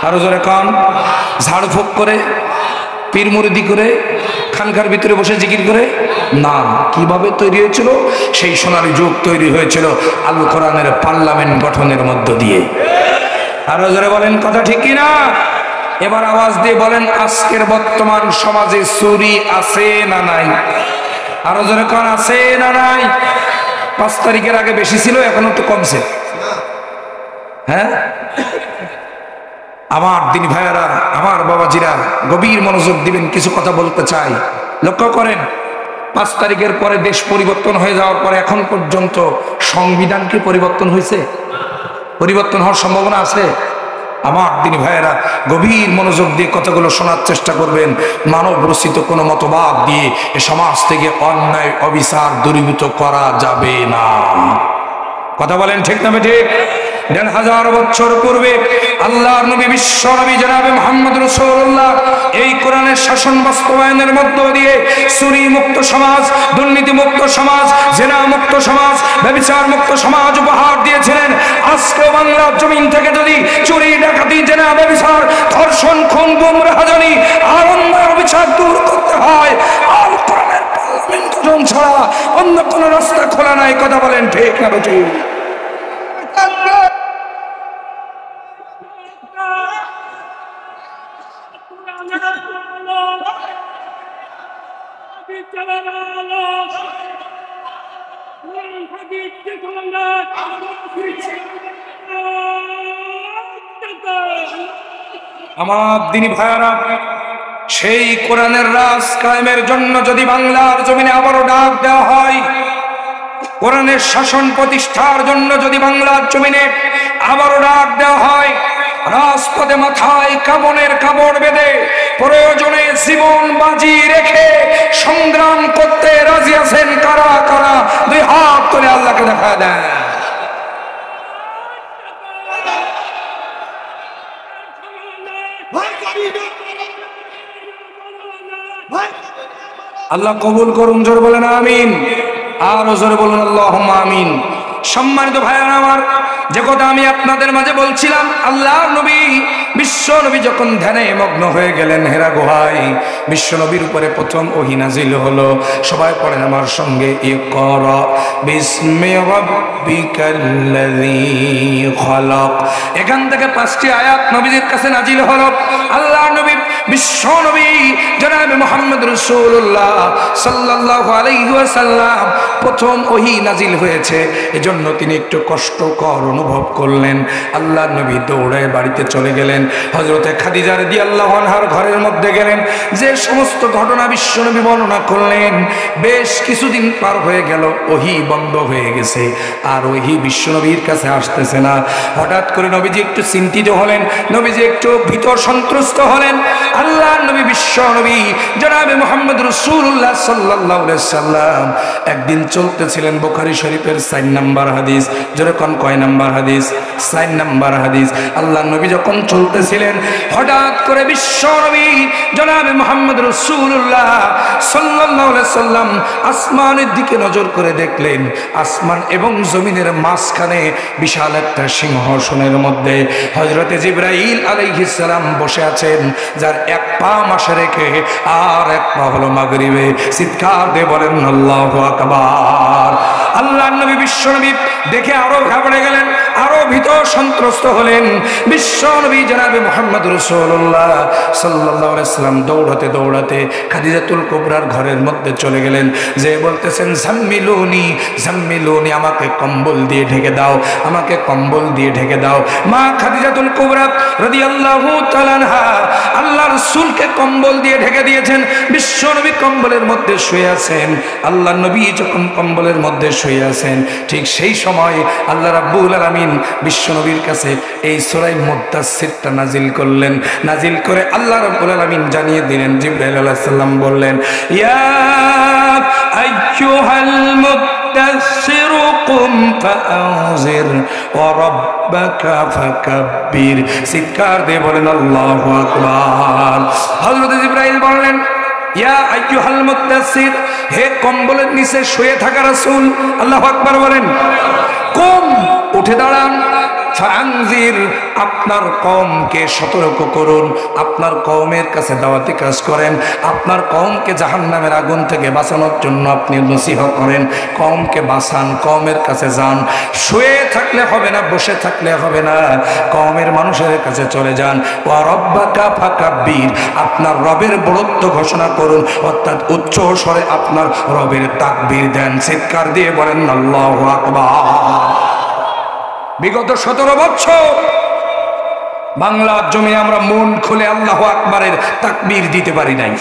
আরো জোরে কান। ঝাড় ফুঁক করে, পীর মুরিদি করে, খানকার ভিতরে বসে জিকির করে? না। কিভাবে তৈরি হয়েছিল? সেই সোনালী যুগ তৈরি হয়েছিল আল কোরআনের পার্লামেন্ট গঠনের মধ্য দিয়ে। আরো জোরে বলেন, কথা ঠিক কিনা? এবার আওয়াজ দিয়ে বলেন, আজকের বর্তমান সমাজে চুরি আছে না নাই? আরো জোরে কান, আছে না নাই? 5 তারিখের আগে বেশি ছিল, এখন একটু কমছে। হ্যাঁ আমার দিনী ভাইয়েরা, আমার বাবাজিরা, গভীর মনোযোগ দিবেন, কিছু কথা বলতে চাই। লক্ষ্য করেন, 5 তারিখের পরে দেশ পরিবর্তন হয়ে যাওয়ার পরে এখন পর্যন্ত সংবিধান কি পরিবর্তন হয়েছে? পরিবর্তন হওয়ার সম্ভাবনা আছে? আমার দিনী ভাইয়েরা, গভীর মনোযোগ দিয়ে কথাগুলো শোনার চেষ্টা করবেন। মানব রচিত কোনো মতবাদ দিয়ে এ সমাজ থেকে অন্যায় অবিচার দূরীভূত করা যাবে না। কথা বলেন ঠিক না ঠিক? 1,500 বছর পূর্বে আল্লাহর নবী বিশ্ব নবী জনাবে মুহাম্মদ রাসূলুল্লাহ এই কোরআনের শাসন বাস্তবায়নের মধ্য দিয়ে চুরি মুক্ত সমাজ, দুর্নীতি মুক্ত সমাজ, জেনা মুক্ত সমাজ, ব্যভিচার মুক্ত সমাজ উপহার দিয়েছিলেন। আজকে বাংলার জমিন থেকে যদি চুরি, ডাকাতি, জেনা, ব্যভিচার, ধর্ষণ, খুন, গুম, রাহাজানি আর অন্যায় অবিচার দূর করতে হয়, আল কোরআনের পার্লামেন্ট গঠন ছাড়া অন্য কোনো রাস্তা খোলা নাই। কথা বলেন ঠিক না ঠিক? আমার দিনী ভাইয়ারা, সেই কোরআনের রাজ কায়েমের জন্য যদি বাংলার জমিনে আবারও ডাক দেওয়া হয়, কোরআনের শাসন প্রতিষ্ঠার জন্য যদি বাংলার জমিনে আবারও ডাক দেওয়া হয়, রাজপথে মাথায় কামনের কাপড় বেঁধে প্রয়োজনে জীবন বাজি রেখে সংগ্রাম করতে রাজি আছেন কারা কারা? দুই হাত তুলে আল্লাহকে দেখা দেন। আল্লাহ কবুল করুন, জোর বলেন আমিন। আর জোরে বলুন আল্লাহুম্মা আমিন। সম্মানিত ভাইরা আমার, যে কথা আমি আপনাদের মাঝে বলছিলাম, আল্লাহর নবী বিশ্ব নবী যখন ধ্যানে মগ্ন হয়ে গেলেন হেরা গুহায়, বিশ্ব নবীর উপরে প্রথম ওহী নাজিল হলো। সবাই পড়েন আমার সঙ্গে, ইকরা বিসমি রাব্বিকাল্লাযী খালাক। এখান থেকে 5টি আয়াত নবীজির কাছে নাজিল হলো। আল্লাহর নবী বিশ্ব নবী জনাবে মুহাম্মদ রাসূলুল্লাহ সাল্লাল্লাহু আলাইহি ওয়াসাল্লাম প্রথম ওহী নাজিল হয়েছে, এজন্য তিনি একটু কষ্টকর অনুভব করলেন। আল্লাহর নবী দৌড়ায় বাড়িতে চলে গেলেন, হযরতে খাদিজা রাদিয়াল্লাহু আনহার ঘরের মধ্যে গেলেন। যে সমস্ত ঘটনা বিশ্বনবী বর্ণনা করলেন, বেশ কিছুদিন পার হয়ে গেল, ওহী বন্ধ হয়ে গেছে, আর ওহী বিশ্বনবীর কাছে আসতেছে না। হঠাৎ করে নবীজি একটু চিন্তিত হলেন, নবীজি একটু ভীত সন্ত্রস্ত হলেন। আল্লাহর নবী বিশ্বনবী জনাবে মুহাম্মদ রাসূলুল্লাহ সাল্লাল্লাহু আলাইহি সাল্লাম একদিন চলতেছিলেন, বুখারী শরীফের 4 নম্বর হাদিস। যেরকম কয় নম্বর হাদিস? 4 নম্বর হাদিস। আল্লাহর নবী যখন চলতেছিলেন, হঠাৎ করে বিশ্বনবী জনাবে মুহাম্মদ রাসূলুল্লাহ সাল্লাল্লাহু আলাইহি সাল্লাম আসমানের দিকে নজর করে দেখলেন, আসমান এবং জমিনের মাঝখানে বিশাল একটা সিংহাসনের মধ্যে হযরতে জিবরাইল আলাইহিস সালাম বসে আছেন, যার এক পা মাশে রেখে আর এক পা হলো মাগরিবে। চিৎকার দিয়ে বলেন আল্লাহু আকবার। আল্লাহর নবী বিশ্বনবী দেখে আরো ঘাবড়ে গেলেন, আরো ভীত সন্ত্রস্ত হলেন। বিশ্বনবী জনাবে মুহাম্মদ রাসূলুল্লাহ সাল্লাল্লাহু আলাইহি সাল্লাম দৌড়াতে দৌড়াতে খাদিজাতুল কুবরার ঘরের মধ্যে চলে গেলেন, যে বলতেছেন জাম্মিলুনি জাম্মিলুনি, আমাকে কম্বল দিয়ে ঢেকে দাও, আমাকে কম্বল দিয়ে ঢেকে দাও। মা খাদিজাতুল কুবরা রাদিয়াল্লাহু তাআলা আনহা আল্লাহর রাসূলকে কম্বল দিয়ে ঢেকে দিয়েছেন। বিশ্বনবী কম্বলের মধ্যে শুয়ে আছেন। আল্লাহর নবী যখন কম্বলের মধ্যে শুয়ে আছেন, ঠিক সেই সময় আল্লাহ রাব্বুল আলামিন বিশ্বনবীর কাছে এই সূরা মুদ্দাসসিরটা নাজিল করলেন। নাজিল করে আল্লাহ রাব্বুল আলামিন জানিয়ে দিলেন, জিবরাইল আলাইহিস সালাম বললেন, ইয়া আইয়ুহাল মুদ্দাসসির কুম ফাআনজির ওয়া রাব্বাকা ফাকাব্বির। চিৎকার দিয়ে বলেন আল্লাহু আকবার। হযরত জিবরাইল বললেন, ইয়া আইয়ুহাল মুদ্দাসসির, হে কম্বলের নিচে শুয়ে থাকা রাসূল, আল্লাহু আকবার বলেন। কুম, উঠে দাঁড়ান। ফাআনজির, আপনার কওমকে সতর্ক করুন, আপনার কওমের কাছে দাওয়াতি কাজ করেন, আপনার কওমকে জাহান্নামের আগুন থেকে বাঁচানোর জন্য আপনি নসিহত করেন, কওমকে বাঁচান, কওমের কাছে যান। শুয়ে থাকলে হবে না, বসে থাকলে হবে না, কওমের মানুষের কাছে চলে যান। ওয়া রাব্বাকা ফাকাব্বির, আপনার রবের বড়ত্ব ঘোষণা করুন, অর্থাৎ উচ্চ স্বরে আপনার রবের তাকবীর দেন। চিৎকার দিয়ে বলেন আল্লাহু আকবার। বিগত 17 বছর বাংলার জমিনে আমরা মন খুলে আল্লাহু আকবারের তাকবীর দিতে পারি নাই।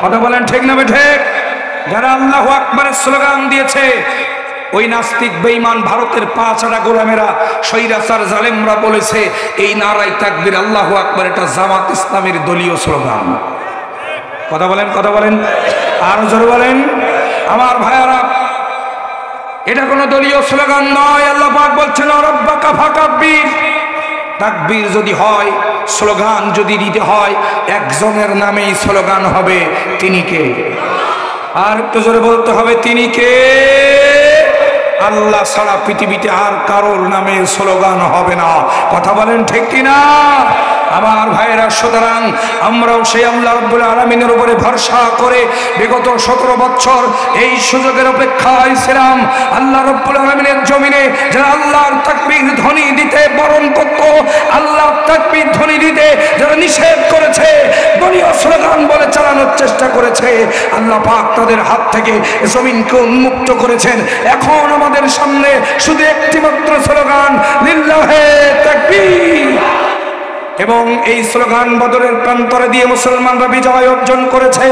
কথা বলেন ঠিক না বেঠিক? যারা আল্লাহু আকবারের স্লোগান দিয়েছে, ওই নাস্তিক বেঈমান ভারতের পাঁচআটা গোলামেরা, স্বৈরাচার জালেমরা বলেছে এই নারায়ে তাকবীর আল্লাহু আকবার এটা জামাত ইসলামের দলীয় স্লোগান। কথা বলেন, কথা বলেন, আর জোরে বলেন। আমার ভাইয়ারা, এটা কোনো দলীয় স্লোগান নয়। আল্লাহ পাক বলছেন রাব্বাকা ফাকাব্বির। তাকবীর যদি হয়, স্লোগান যদি দিতে হয়, একজনের নামেই স্লোগান হবে, তিনি কে? আর একটু জোরে বলতে হবে, তিনি কে? আল্লাহ ছাড়া পৃথিবীতে আর কারোর নামে স্লোগান হবে না। কথা বলেন ঠিক কিনা? আমার ভাইরা, সুতরাং আমরাও সেই আল্লাহ রাব্বুল আলামিনের উপরে ভরসা করে বিগত 17 বছর এই সুযোগের অপেক্ষায় ছিলাম। আল্লাহ রাব্বুল আলামিনের জমিনে যারা আল্লাহর তাকবীর ধ্বনি দিতে বরণ করত, আল্লাহর তাকবীর ধ্বনি দিতে যারা নিষেধ করেছে, দলীয় স্লোগান বলে চালানোর চেষ্টা করেছে, আল্লাহ পাক তাদের হাত থেকে জমিনকে উন্মুক্ত করেছেন। এখন আমাদের সামনে শুধু একটি মাত্র স্লোগান, লিল্লাহে তাকবীর। এবং এই স্লোগান বদরের প্রান্তরে দিয়ে মুসলমানরা বিজয় অর্জন করেছে।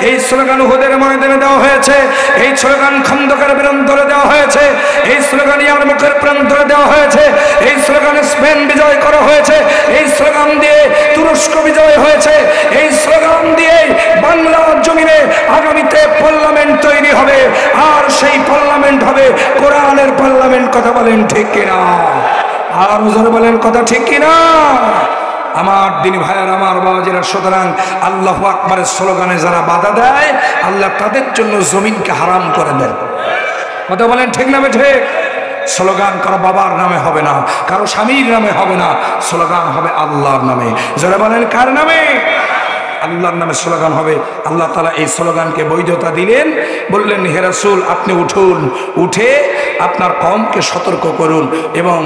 এই স্লোগান উহুদের ময়দানে দেওয়া হয়েছে, এই স্লোগান খন্দকের প্রান্তরে দেওয়া হয়েছে, এই স্লোগান ইয়ারমুকের প্রান্তরে দেওয়া হয়েছে, এই স্লোগানে স্পেন বিজয় করা হয়েছে, এই স্লোগান দিয়ে তুরস্ক বিজয় হয়েছে, এই স্লোগান দিয়ে বাংলার জমিনে আগামীতে পার্লামেন্ট তৈরি হবে, আর সেই পার্লামেন্ট হবে কোরআনের পার্লামেন্ট। কথা বলেন ঠিক কিনা? আর হুজুর বলেন কথা ঠিক কিনা? আমার দিনী ভাইয়ের, আমার বাবাজিরা, সুতরাং আল্লাহু আকবারের স্লোগানে যারা বাধা দেয়, আল্লাহ তাদের জন্য জমিনকে হারাম করে দেন। কথা বলেন ঠিক না বেঠিক? স্লোগান কারো বাবার নামে হবে না, কারো স্বামীর নামে হবে না, স্লোগান হবে আল্লাহর নামে। যারা বলেন কার নামে? আল্লাহর নামে স্লোগান হবে। আল্লাহ তাআলা এই স্লোগানকে বৈধতা দিলেন, বললেন হে রাসূল আপনি উঠুন, উঠে আপনার কওমকে সতর্ক করুন এবং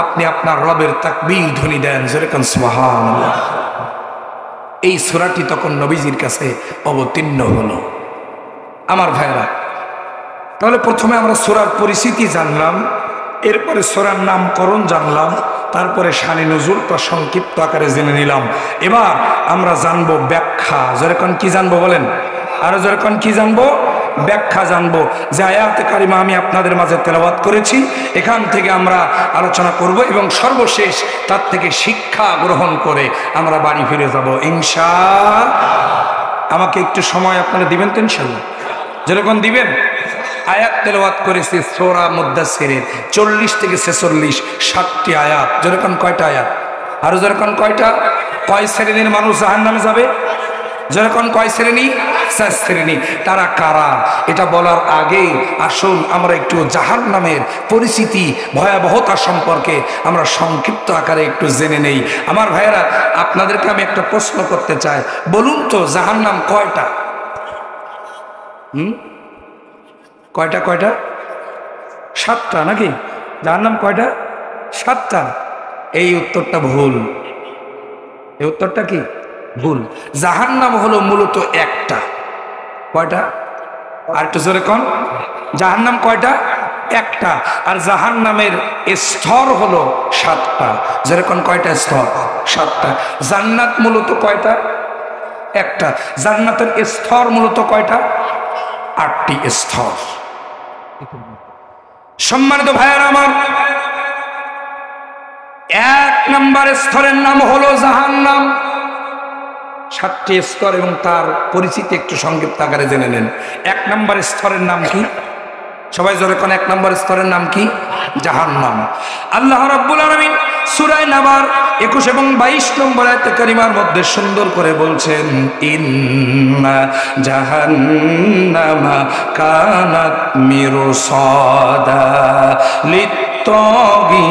আপনি আপনার রবের তাকবীর ধ্বনি দেন। যেরকম সুবহানাল্লাহ। এই সূরাটি তখন নবীজির কাছে অবতীর্ণ হলো। আমার ভাইরা, তাহলে প্রথমে আমরা সূরার পরিচিতি জানলাম, এরপরে সূরার নামকরণ জানলাম, তারপরে শানে নুজুলটা সংক্ষিপ্ত আকারে জেনে নিলাম। এবার আমরা জানবো ব্যাখ্যা। যেরকম কি জানবো বলেন? আরো যেরকম কি জানবো? ব্যাখ্যা জানবো। যে আয়াতে কারিমা আমি আপনাদের মাঝে তেলাওয়াত করেছি, এখান থেকে আমরা আলোচনা করব এবং সর্বশেষ তার থেকে শিক্ষা গ্রহণ করে আমরা বাড়ি ফিরে যাব ইনশাআল্লাহ। আমাকে একটু সময় আপনারা দিবেন তো ইনশাআল্লাহ? যেরকম দিবেন। আয়াত তেলাওয়াত করেছি সূরা মুদ্দাসসিরের 40 থেকে 46, 60টি আয়াত। যেরকম কয়টা আয়াত? আরো যেরকম কয়টা? কয় শ্রেণীর মানুষ জাহান্নামে যাবে? যেরকম কয় শ্রেণী? 4 শ্রেণী। তারা কারা? এটা বলার আগে আসুন আমরা একটু জাহান্নামের পরিস্থিতি, ভয়াবহতা সম্পর্কে আমরা সংক্ষিপ্ত আকারে একটু জেনে নেই। আমার ভাইয়েরা, আপনাদেরকে আমি একটা প্রশ্ন করতে চাই। বলুন তো জাহান্নাম কয়টা? কয়টা? কয়টা? 7টা নাকি? জাহান্নাম কয়টা? 7টা। এই উত্তরটা ভুল। এই উত্তরটা কি? ভুল। জাহান্নাম হলো মূলত একটা। কয়টা? আর একটু জোরে কোন? জাহান্নাম কয়টা? একটা। আর জাহান্নামের স্তর হলো 7টা। যেরকম কয়টা স্তর? 7টা। জান্নাত মূলত কয়টা? একটা। জান্নাতের স্তর মূলত কয়টা? 8টি স্তর। সম্মানিত ভাইয়েরা আমার, 1 নম্বর স্তরের নাম হলো জাহান্নাম। 7টি স্তর এবং তার পরিচিতি একটু সংক্ষিপ্ত আকারে জেনে নেন। 1 নম্বর স্তরের নাম কি? সবাই জোরে কোন 1 নম্বর স্তরের নাম কি? জাহান্নাম। আল্লাহ রাব্বুল আলামিন সূরা নাবার 21 এবং 22 নম্বর আয়াতে কারিমার মধ্যে সুন্দর করে বলছেন, ইন্না জাহান্নামা কানাত মিরসাদা লিত্তাগিনা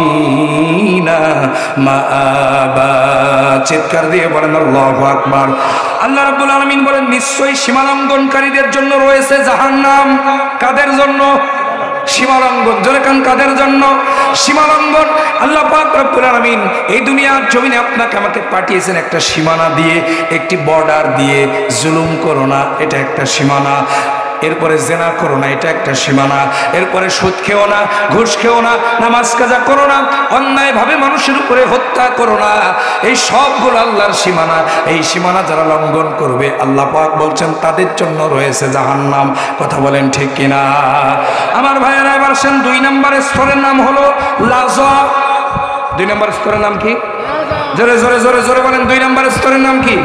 মাআবা। চিৎকার দিয়ে বলেন আল্লাহু আকবার। আল্লাহ রাব্বুল আলামিন বলেন নিশ্চয়ই সীমালঙ্ঘনকারীদের জন্য রয়েছে জাহান্নাম। কাদের জন্য? সীমালঙ্ঘন। জোরে কান, কাদের জন্য? সীমালঙ্ঘন। আল্লাহ পাক রব্বুল আলামিন এই দুনিয়ার জমিনে আপনাকে আমাকে পাঠিয়েছেন একটা সীমানা দিয়ে, একটি বর্ডার দিয়ে। জুলুম করো না, এটা একটা সীমানা। এরপরে জেনা করো না, এটা একটা সীমানা। এরপরে সুদ খেও না, ঘুষ খেও না, নামাজ কাজা করো না, অন্যায়ভাবে মানুষের উপরে হত্যা করো না। এই সবগুলো আল্লাহর সীমানা। এই সীমানা যারা লঙ্ঘন করবে, আল্লাহ পাক বলছেন তাদের জন্য রয়েছে জাহান্নাম। কথা বলেন ঠিক কিনা? আমার ভাইয়েরা, এবার আসেন 2 নম্বর স্তরের নাম হলো লাযা। 2 নম্বর স্তরের নাম কি? জোরে জোরে জোরে জোরে বলেন। 2 নম্বর স্তরের নাম কি?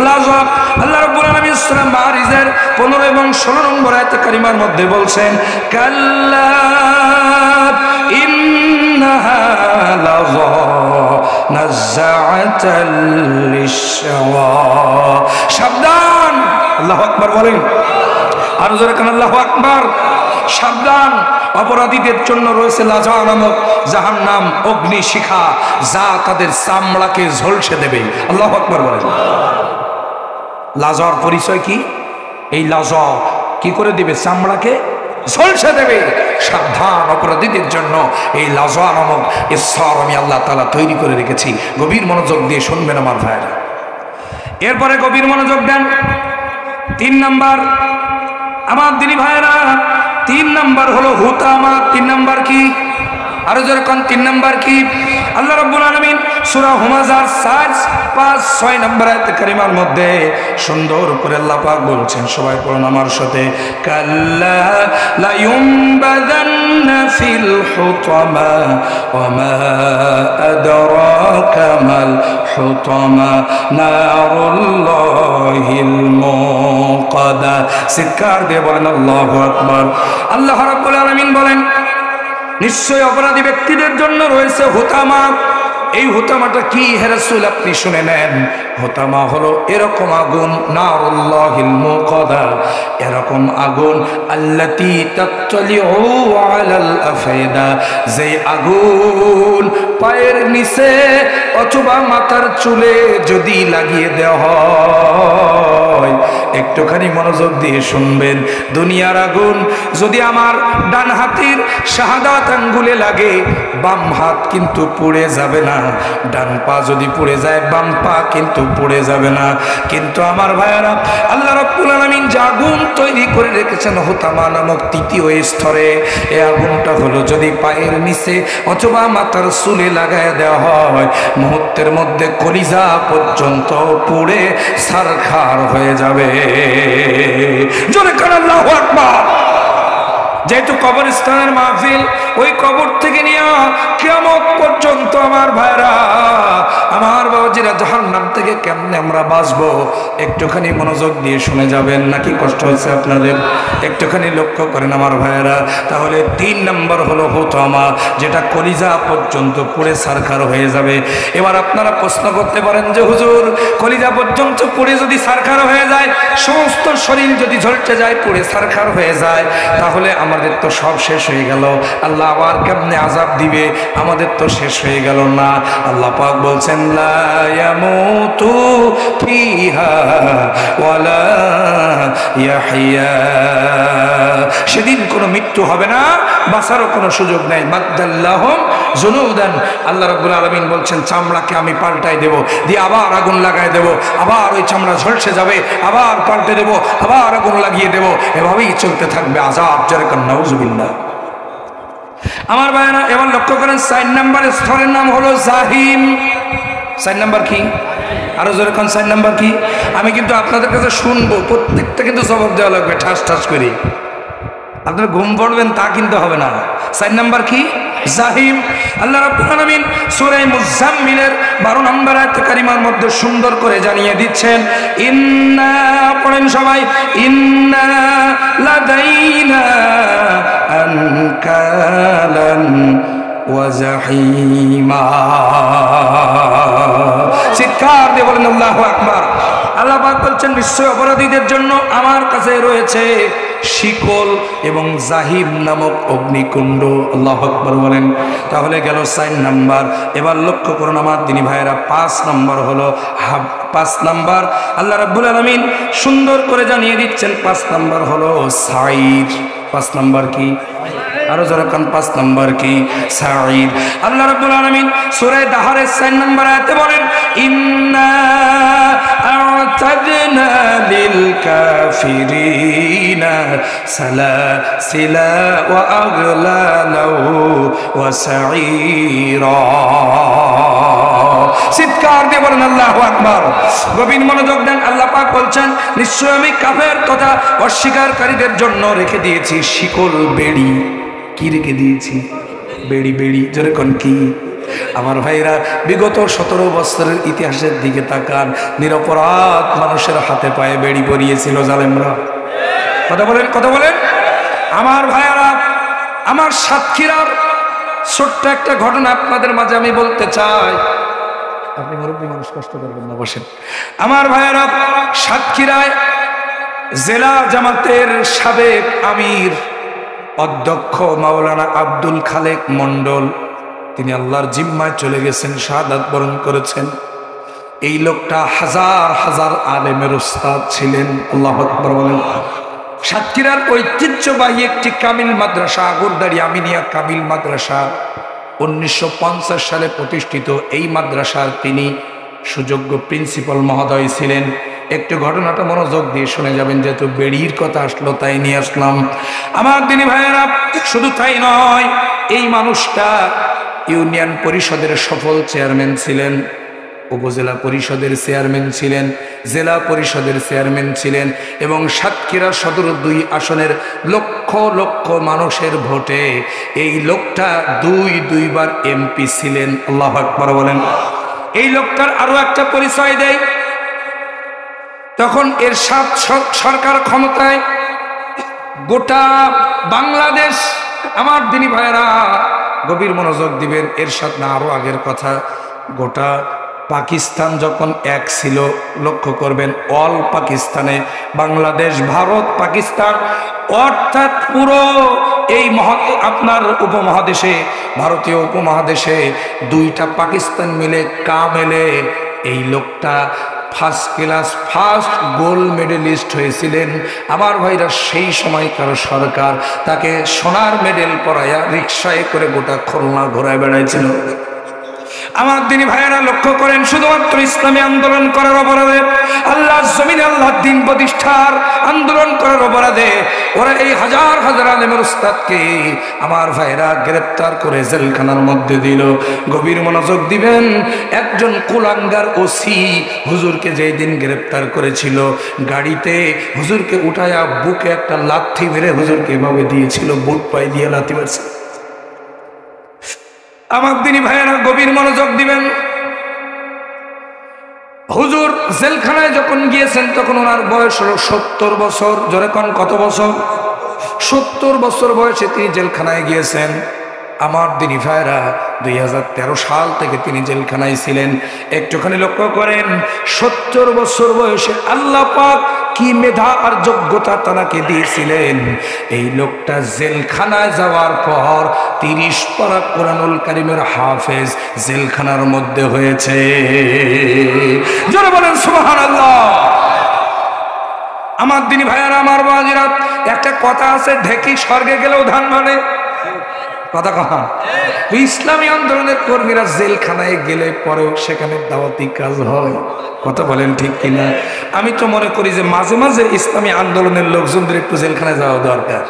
লাযা। আল্লাহ রাব্বুল আলামিন সূরা মারিজের 15 এবং 16 নম্বর আয়াতে কারিমার মধ্যে বলছেন, কাল্লা ইন্নাহা লাযা নাযাআতাল লিশওয়া। সাবধান! আল্লাহু আকবার বলেন। আর জোরে কান আল্লাহু আকবার। সাবধান! অপরাধীদের জন্য রয়েছে লাযা নামক জাহান্নাম, অগ্নিশিখা, যা তাদের চামড়াকে ঝলসে দেবে। আল্লাহু আকবার বলেন। লাজার পরিচয় কি? এই লাজা কি করে দিবে? চামড়াকে ঝলসে দেবে। সাবধান! অপরাধীদের জন্য এই লাজা নামক স্তর আমি আল্লাহ তাআলা তৈরি করে রেখেছি। গভীর মনোযোগ দিয়ে শুনবেন আমার ভাইরা। এরপরে গভীর মনোযোগ দেন। 3 নাম্বার, আমার দিনী ভাইরা, 3 নাম্বার হলো হুতামা। 3 নাম্বার কি? আরো যেরকম 3 নাম্বার কি? আল্লাহ রাব্বুল আলামিন সূরা হুমাযার 4-5-6 নম্বর আয়াত কারিমার মধ্যে সুন্দর করে আল্লাহ পাক বলছেন, সবাই পড়ুন আমার সাথে, কাল্লা লা ইউমবাযান্না ফিল হুতামা ওয়া মা আদরাকা মাল হুতামা নারুল্লাহিল মুকাদা। চিৎকার দিয়ে বলেন আল্লাহু আকবার। আল্লাহ রাব্বুল আলামিন বলেন, নিশ্চয় অপরাধী ব্যক্তিদের জন্য রয়েছে হুতামা। এই হুতামাটা কি হে রাসূল, আপনি শুনে নেন। হুতামা হলো এরকম আগুন, নারুল্লাহিল মুকাদা, এরকম আগুন, আল্লাতী তাত্তালিউ আলাল আফিদা, যে আগুন পায়ের নিচে অথবা মাথার চুলে যদি লাগিয়ে দেওয়া হয়, একটুখানি মনোযোগ দিয়ে শুনবেন, দুনিয়ার আগুন যদি আমার ডান হাতের শাহাদাত আঙ্গুলে লাগে, বাম হাত কিন্তু পুড়ে যাবে না। ডান পা যদি পুড়ে যায়, বাম পা কিন্তু পুড়ে যাবে না। কিন্তু আমার ভাইয়ারা, আল্লাহ রাব্বুল আলামিন যে আগুন তৈরি করে রেখেছেন হুতামা নামক তৃতীয় স্তরে, এই আগুনটা হলো যদি পায়ের নিচে অথবা মাথার চুলে লাগায় দেওয়া হয়, মুহূর্তের মধ্যে কলিজা পর্যন্ত পুড়ে ছারখার হয়ে যাবে। জোরে কার আল্লাহু আকবার। যেহেতু কবরস্থানের মাহফিল, ওই কবর থেকে নিয়ে কিয়ামত পর্যন্ত আমার ভাইরা, আমার বাবাজিরা, জাহান্নাম থেকে কেমনে আমরা বাঁচবো, একটুখানি মনোযোগ দিয়ে শুনে যাবেন। নাকি কষ্ট হচ্ছে আপনাদের? একটুখানি লক্ষ্য করেন আমার ভাইরা। তাহলে 3 নম্বর হলো হুতামা, যেটা কলিজা পর্যন্ত পুড়ে ছারখার হয়ে যাবে। এবার আপনারা প্রশ্ন করতে পারেন যে হুজুর, কলিজা পর্যন্ত পুড়ে যদি ছারখার হয়ে যায়, সমস্ত শরীর যদি ঝলসে যায়, পুড়ে ছারখার হয়ে যায়, তাহলে আমাদের তো সব শেষ হয়ে গেল। আল্লাহ আবার কেমনে আযাব দিবে? আমাদের তো শেষ হয়ে গেল না। আল্লাহ পাক বলছেন, লা ইয়ামুতু ফিহা ওয়ালা ইয়াহইয়া, সেদিন কোনো মৃত্যু হবে না, বাঁচারও কোনো সুযোগ নাই। বাদদাল্লাহুম জুনুদান, আল্লাহ রাব্বুল আলামিন বলছেন, চামড়াকে আমি পাল্টাই দেব, দিয়ে আবার আগুন লাগাই দেব, আবার ওই চামড়া ঝলসে যাবে, আবার পাল্টে দেব, আবার আগুন লাগিয়ে দেব, এভাবেই চলতে থাকবে আযাব। যারা কান্না নাউযুবিল্লাহ। আমার ভাইরা, এবার লক্ষ্য করেন, 4 নম্বর স্তরের নাম হলো জাহিম। 4 নম্বর কি? আরো জোরে কোন 4 নম্বর কি? আমি কিন্তু আপনাদের কাছে শুনবো, প্রত্যেকটা কিন্তু জবাব দেওয়া লাগবে ঠাস ঠাস করে। আপনারা ঘুম পড়বেন তা কিন্তু হবে না। 4 নম্বর কি? জাহিম। আল্লাহ রাব্বুল আলামিন সূরা মুজাম্মিলের 12 নম্বর আয়াত কারিমার মধ্যে সুন্দর করে জানিয়ে দিচ্ছেন, ইন্না, পড়েন সবাই, ইন্না লাদাইনা আনকালান ওয়া জাহিমা। চিৎকার দিয়ে বলেন আল্লাহু আকবার। আল্লাহ পাক বলছেন, নিশ্চয় অপরাধীদের জন্য আমার কাছে রয়েছে শিকল এবং জাহিম নামক অগ্নিকুণ্ড। আল্লাহু আকবার বলেন। তাহলে গেল 4 নাম্বার। এবার লক্ষ্য করুন আমার দিনী ভাইয়েরা, 5 নাম্বার হলো 5 নাম্বার আল্লাহ রাব্বুল আলামিন সুন্দর করে জানিয়ে দিচ্ছেন, 5 নাম্বার হলো সাঈর। 5 নাম্বার কি? আরো যারা কান 5 নাম্বার কি? সাঈর। আল্লাহ রাব্বুল আলামিন সূরা দাহরের 4 নাম্বার আয়াতে বলেন, ইন্না আ'তাদনা লিল কাফিরিনা সালাসিলা ওয়া আগলালা ওয়া সাঈরা। চিৎকার দিয়ে বলেন আল্লাহু আকবার। গভীর মনোযোগ দেন। আল্লাহ পাক বলছেন, নিশ্চয় আমি কাফের তথা অস্বীকারীদের জন্য রেখে দিয়েছি শিকল, বেড়ি। কি রেখে দিয়েছি? বেড়ি। বেড়ি জোরে কোন কি? আমার ভাইরা, বিগত 17 বছরের ইতিহাসের দিকে তাকান, নিরপরাধ মানুষের হাতে পায়ে বেড়ি পরিয়েছিল জালেমরা। কথা বলেন, কথা বলেন। আমার ভাইয়ারা, আমার সাতক্ষীরার ছোট্ট একটা ঘটনা আপনাদের মাঝে আমি বলতে চাই। আপনি মুরব্বী মানুষ, কষ্ট করবেন না, বসেন। আমার ভাইয়ারা, সাতক্ষীরায় জেলা জামাতের সাবেক আমির অধ্যক্ষ মাওলানা আব্দুল খালেক মন্ডল, তিনি আল্লাহর জিম্মায় চলে গেছেন, শাহাদাত বরণ করেছেন। এই লোকটা হাজার হাজার আলেমের উস্তাদ ছিলেন। আল্লাহু আকবার বলেন। সাতক্ষীরার ঐতিহ্যবাহী একটি কামিল মাদ্রাসা, আগরদাড়ি আমিনিয়া কামিল মাদ্রাসা, 1950 সালে প্রতিষ্ঠিত। এই মাদ্রাসার তিনি সুযোগ্য প্রিন্সিপাল মহোদয় ছিলেন। একটু ঘটনাটা মনোযোগ দিয়ে শুনে যাবেন, যেহেতু বেড়ির কথা আসলো তাই নিয়ে আসলাম। আমার দিনী ভাইয়েরা, শুধু তাই নয়, এই মানুষটা ইউনিয়ন পরিষদের সফল চেয়ারম্যান ছিলেন, উপজেলা পরিষদের চেয়ারম্যান ছিলেন, জেলা পরিষদের চেয়ারম্যান ছিলেন এবং সাতক্ষীরা সদর 2 আসনের লক্ষ লক্ষ মানুষের ভোটে এই লোকটা দুইবার এমপি ছিলেন। আল্লাহু আকবার বলেন। এই লোকটার আরো একটা পরিচয় দেয়, তখন এরশাদ সরকার ক্ষমতায়, গোটা বাংলাদেশ, আমার দিনী ভাইয়েরা গভীর মনোযোগ দিবেন, এরশাদ না আরো আগের কথা, গোটা পাকিস্তান যখন এক ছিল, লক্ষ্য করবেন অল পাকিস্তানে, বাংলাদেশ, ভারত, পাকিস্তান, অর্থাৎ পুরো এই আপনার উপমহাদেশে, ভারতীয় উপমহাদেশে 2টা পাকিস্তান মিলে মিলে এই লোকটা first class, first gold medalist হয়েছিলেন। আমার ভাইরা সেই সময়কার সরকার তাকে সোনার মেডেল পরাইয়া রিক্সায় করে গোটা খুলনা ঘোরায় বেড়াইছিল। আমার দিনী ভাইয়েরা লক্ষ্য করেন, শুধুমাত্র ইসলামী আন্দোলন করার অপরাধে, আল্লাহর জমিনে আল্লাহর দ্বীন প্রতিষ্ঠার আন্দোলন করার অপরাধে ওরা এই হাজার হাজার আলেমের উস্তাদকে আমার ভাইয়েরা গ্রেপ্তার করে জেলখানার মধ্যে দিল। গভীর মনোযোগ দিবেন, একজন কুলাঙ্গার ওসি হুজুরকে যেই দিন গ্রেপ্তার করেছিল, গাড়িতে হুজুরকে উঠায়া বুকে একটা লাথি মেরে হুজুরকে এভাবে দিয়েছিল, বুট পায়ে দিয়ে লাথি মারছে। আমার দিনী ভাইয়েরা গভীর মনোযোগ দিবেন, হুজুর জেলখানায় যখন গিয়েছেন তখন ওনার বয়স হলো 70 বছর। জোরে কোন কত বছর? 70 বছর বয়সে তিনি জেলখানায় গিয়েছেন। আমার দিনী ভাইয়েরা 2013 সাল থেকে তিনি জেলখানায় ছিলেন। একটুখানি লক্ষ্য করেন, 70 বছর বয়সে আল্লাহ পাক কি মেধা আর যোগ্যতা তাকে দিয়েছিলেন। এই লোকটা জেলখানায় যাওয়ার পর 30 পারা কোরআনুল কারীমের হাফেজ জেলখানার মধ্যে হয়েছে। জোরে বলেন সুবহানাল্লাহ। আমার দিনী ভাইয়ারা, আমার বাজিরা, একটা কথা আছে, ঢেকি স্বর্গে গেলেও ধান মানে, কথা কহা। ইসলামী আন্দোলনের কর্মীরা জেলখানায় গেলে পরেও সেখানে দাওয়াতি কাজ হয়, কথা বলেন ঠিক কিনা? আমি তো মনে করি যে মাঝে মাঝে ইসলামী আন্দোলনের লোকজনদের একটু জেলখানায় যাওয়া দরকার।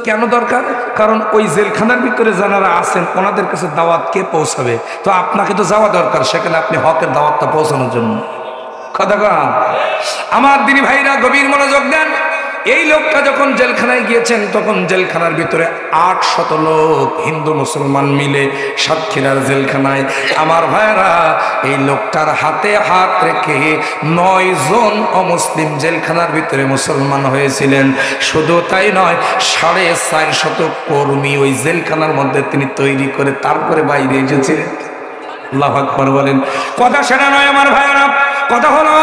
কেন দরকার? কারণ ওই জেলখানার ভিতরে যারা আছেন ওনাদের কাছে দাওয়াত কে পৌঁছাবে? তো আপনাকে তো যাওয়া দরকার সেখানে, আপনি হকের দাওয়াতটা পৌঁছানোর জন্য, কথা কন। আমার দিনী ভাইরা গভীর মনোযোগ দেন, এই লোকটা যখন জেলখানায় গিয়েছেন তখন জেলখানার ভিতরে 800 লোক হিন্দু মুসলমান মিলে সাতক্ষীরার জেলখানায়, আমার ভাইরা এই লোকটার হাতে হাত রেখে 9 জন অমুসলিম জেলখানার ভিতরে মুসলমান হয়েছিলেন। শুধু তাই নয়, 450 কর্মী ওই জেলখানার মধ্যে তিনি তৈরি করে তারপরে বাইরে এসেছিলেন। আল্লাহু আকবার বলেন। কথা সেটা নয় আমার ভাইরা, কথা হলো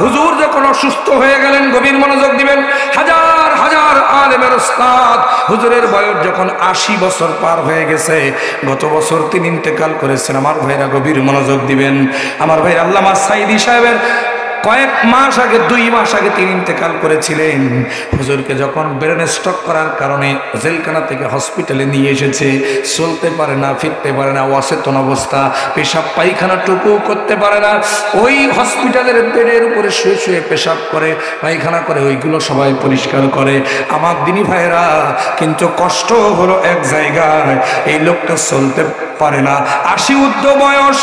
হুজুর যখন অসুস্থ হয়ে গেলেন, গভীর মনোযোগ দিবেন, হাজার হাজার আলেমের উস্তাদ, হুজুরের বয়স যখন 80 বছর পার হয়ে গেছে, গত বছর তিনি ইন্তেকাল করেছেন। আমার ভাইরা গভীর মনোযোগ দিবেন, আমার ভাই আল্লামা সাইদি সাহেবের কয়েক মাস আগে, 2 মাস আগে তিনি ইন্তেকাল করেছিলেন। হুজুরকে যখন ব্রেন স্ট্রোক করার কারণে জেলখানা থেকে হসপিটালে নিয়ে এসেছে, চলতে পারে না, ফিরতে পারে না, অচেতন অবস্থা, পেশাব পায়খানা টুকু করতে পারে না, ওই হসপিটালের বেডের উপরে শুয়ে শুয়ে পেশাব করে, পায়খানা করে, ওইগুলো সবাই পরিষ্কার করে। আমার দিনী ভাইয়েরা, কিন্তু কষ্ট হলো এক জায়গায়, এই লোকটা চলতে পারে না, 80 ঊর্ধ্ব বয়স,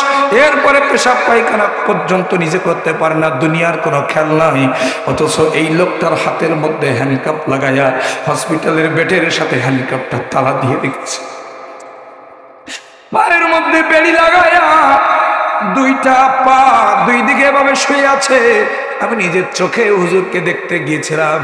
এরপরে পেশাব পায়খানা পর্যন্ত নিজে করতে পারে না, দুনিয়ার কোনো খেয়াল নাই। অথচ এই লোকটার হাতের মধ্যে হ্যান্ডকাপ লাগাইয়া হসপিটালের বেডের সাথে হ্যান্ডকাপটা তালা দিয়ে রেখেছে, পায়ের মধ্যে বেড়ি লাগাইয়া 2টা পা 2 দিকে এভাবে শুয়ে আছে। আমি নিজের চোখে হুজুরকে দেখতে গিয়েছিলাম,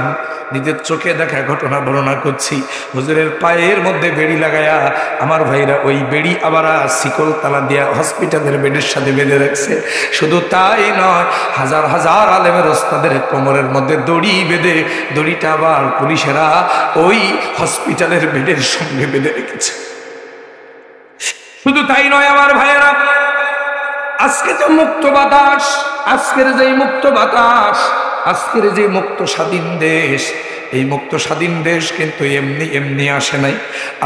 নিজের চোখে দেখা ঘটনা বর্ণনা করছি। হুজুরের পায়ের মধ্যে বেড়ি লাগায়া আমার ভাইরা ওই বেড়ি আবার শিকল তালা দিয়া হসপিটালের বেডের সাথে বেঁধে রাখছে। শুধু তাই নয়, হাজার হাজার আলেমের ওস্তাদের কোমরের মধ্যে দড়ি বেঁধে, দড়িটা আবার পুলিশেরা ওই হসপিটালের বেডের সঙ্গে বেঁধে রেখেছে। শুধু তাই নয় আমার ভাইয়েরা, আজকে যে মুক্ত বাতাস, আজকের যে মুক্ত বাতাস, আজকের যে মুক্ত স্বাধীন দেশ, এই মুক্ত স্বাধীন দেশ কিন্তু এমনি এমনি আসে নাই।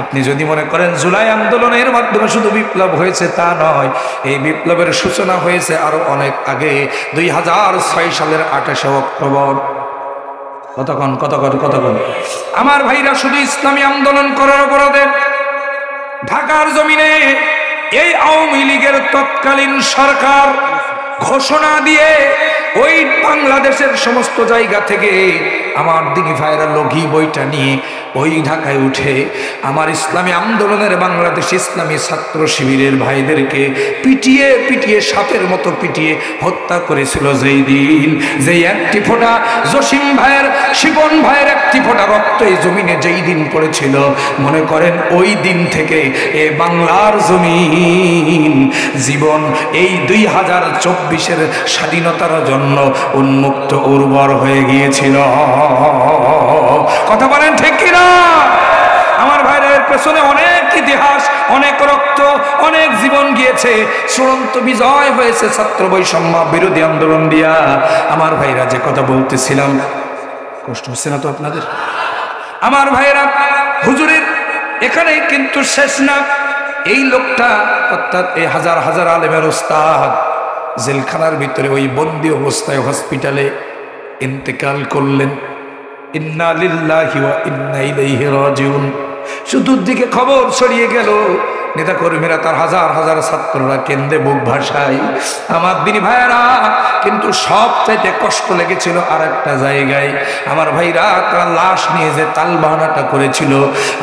আপনি যদি মনে করেন জুলাই আন্দোলনের মাধ্যমে শুধু বিপ্লব হয়েছে, তা নয়। এই বিপ্লবের সূচনা হয়েছে আরো অনেক আগে, 2006 সালের 28শে অক্টোবর। কতক্ষণ আমার ভাইরা, শুধু ইসলামী আন্দোলন করার অপরাধে এই আওয়ামী লীগের তৎকালীন সরকার ঘোষণা দিয়ে ওই বাংলাদেশের সমস্ত জায়গা থেকে আমার দিনী ভাইরা লগি বইটা নিয়ে ওই ঢাকায় উঠে আমার ইসলামী আন্দোলনের বাংলাদেশ ইসলামী ছাত্র শিবিরের ভাইদেরকে পিটিয়ে পিটিয়ে সাপের মতো পিটিয়ে হত্যা করেছিল। যেই দিন যেই একটি ফোঁটা জসিম ভাইয়ের শিবন ভাইয়ের একটি ফোঁটা রক্ত এই জমিনে যেই দিন পড়েছিল, মনে করেন ওই দিন থেকে এ বাংলার জমিন জীবন এই 2024-এর স্বাধীনতার জন্য উন্মুক্ত উর্বর হয়ে গিয়েছিল। কথা বলেন ঠিক কিনা? আমার ভাইয়ের পেছনে অনেক ইতিহাস, অনেক রক্ত, অনেক জীবন গিয়েছে। চূড়ান্ত বিজয় হয়েছে ছাত্র বৈষম্য বিরোধী আন্দোলন দিয়া। আমার ভাইরা যে কথা বলতেছিলাম, কষ্ট হচ্ছে না তো আপনাদের? আমার ভাইরা, হুজুরের এখানে কিন্তু শেষ না। এই লোকটা অর্থাৎ এই হাজার হাজার আলেমের ওস্তাদ জেলখানার ভিতরে ওই বন্দি অবস্থায় হসপিটালে ইন্তেকাল করলেন। ইন্না লিল্লাহি ওয়া ইন্না ইলাইহি রাজিউন। চতুর্দিকে খবর ছড়িয়ে গেল, নেতাকর্মীরা তার হাজার হাজার ছাত্ররা কেন্দ্রে বুক ভাসায়। আমার দিনী ভাইয়েরা, কিন্তু সব চাইতে কষ্ট লেগেছিল আর একটা জায়গায়। আমার ভাইরা তারা লাশ নিয়ে যে তালবাহানাটা করেছিল,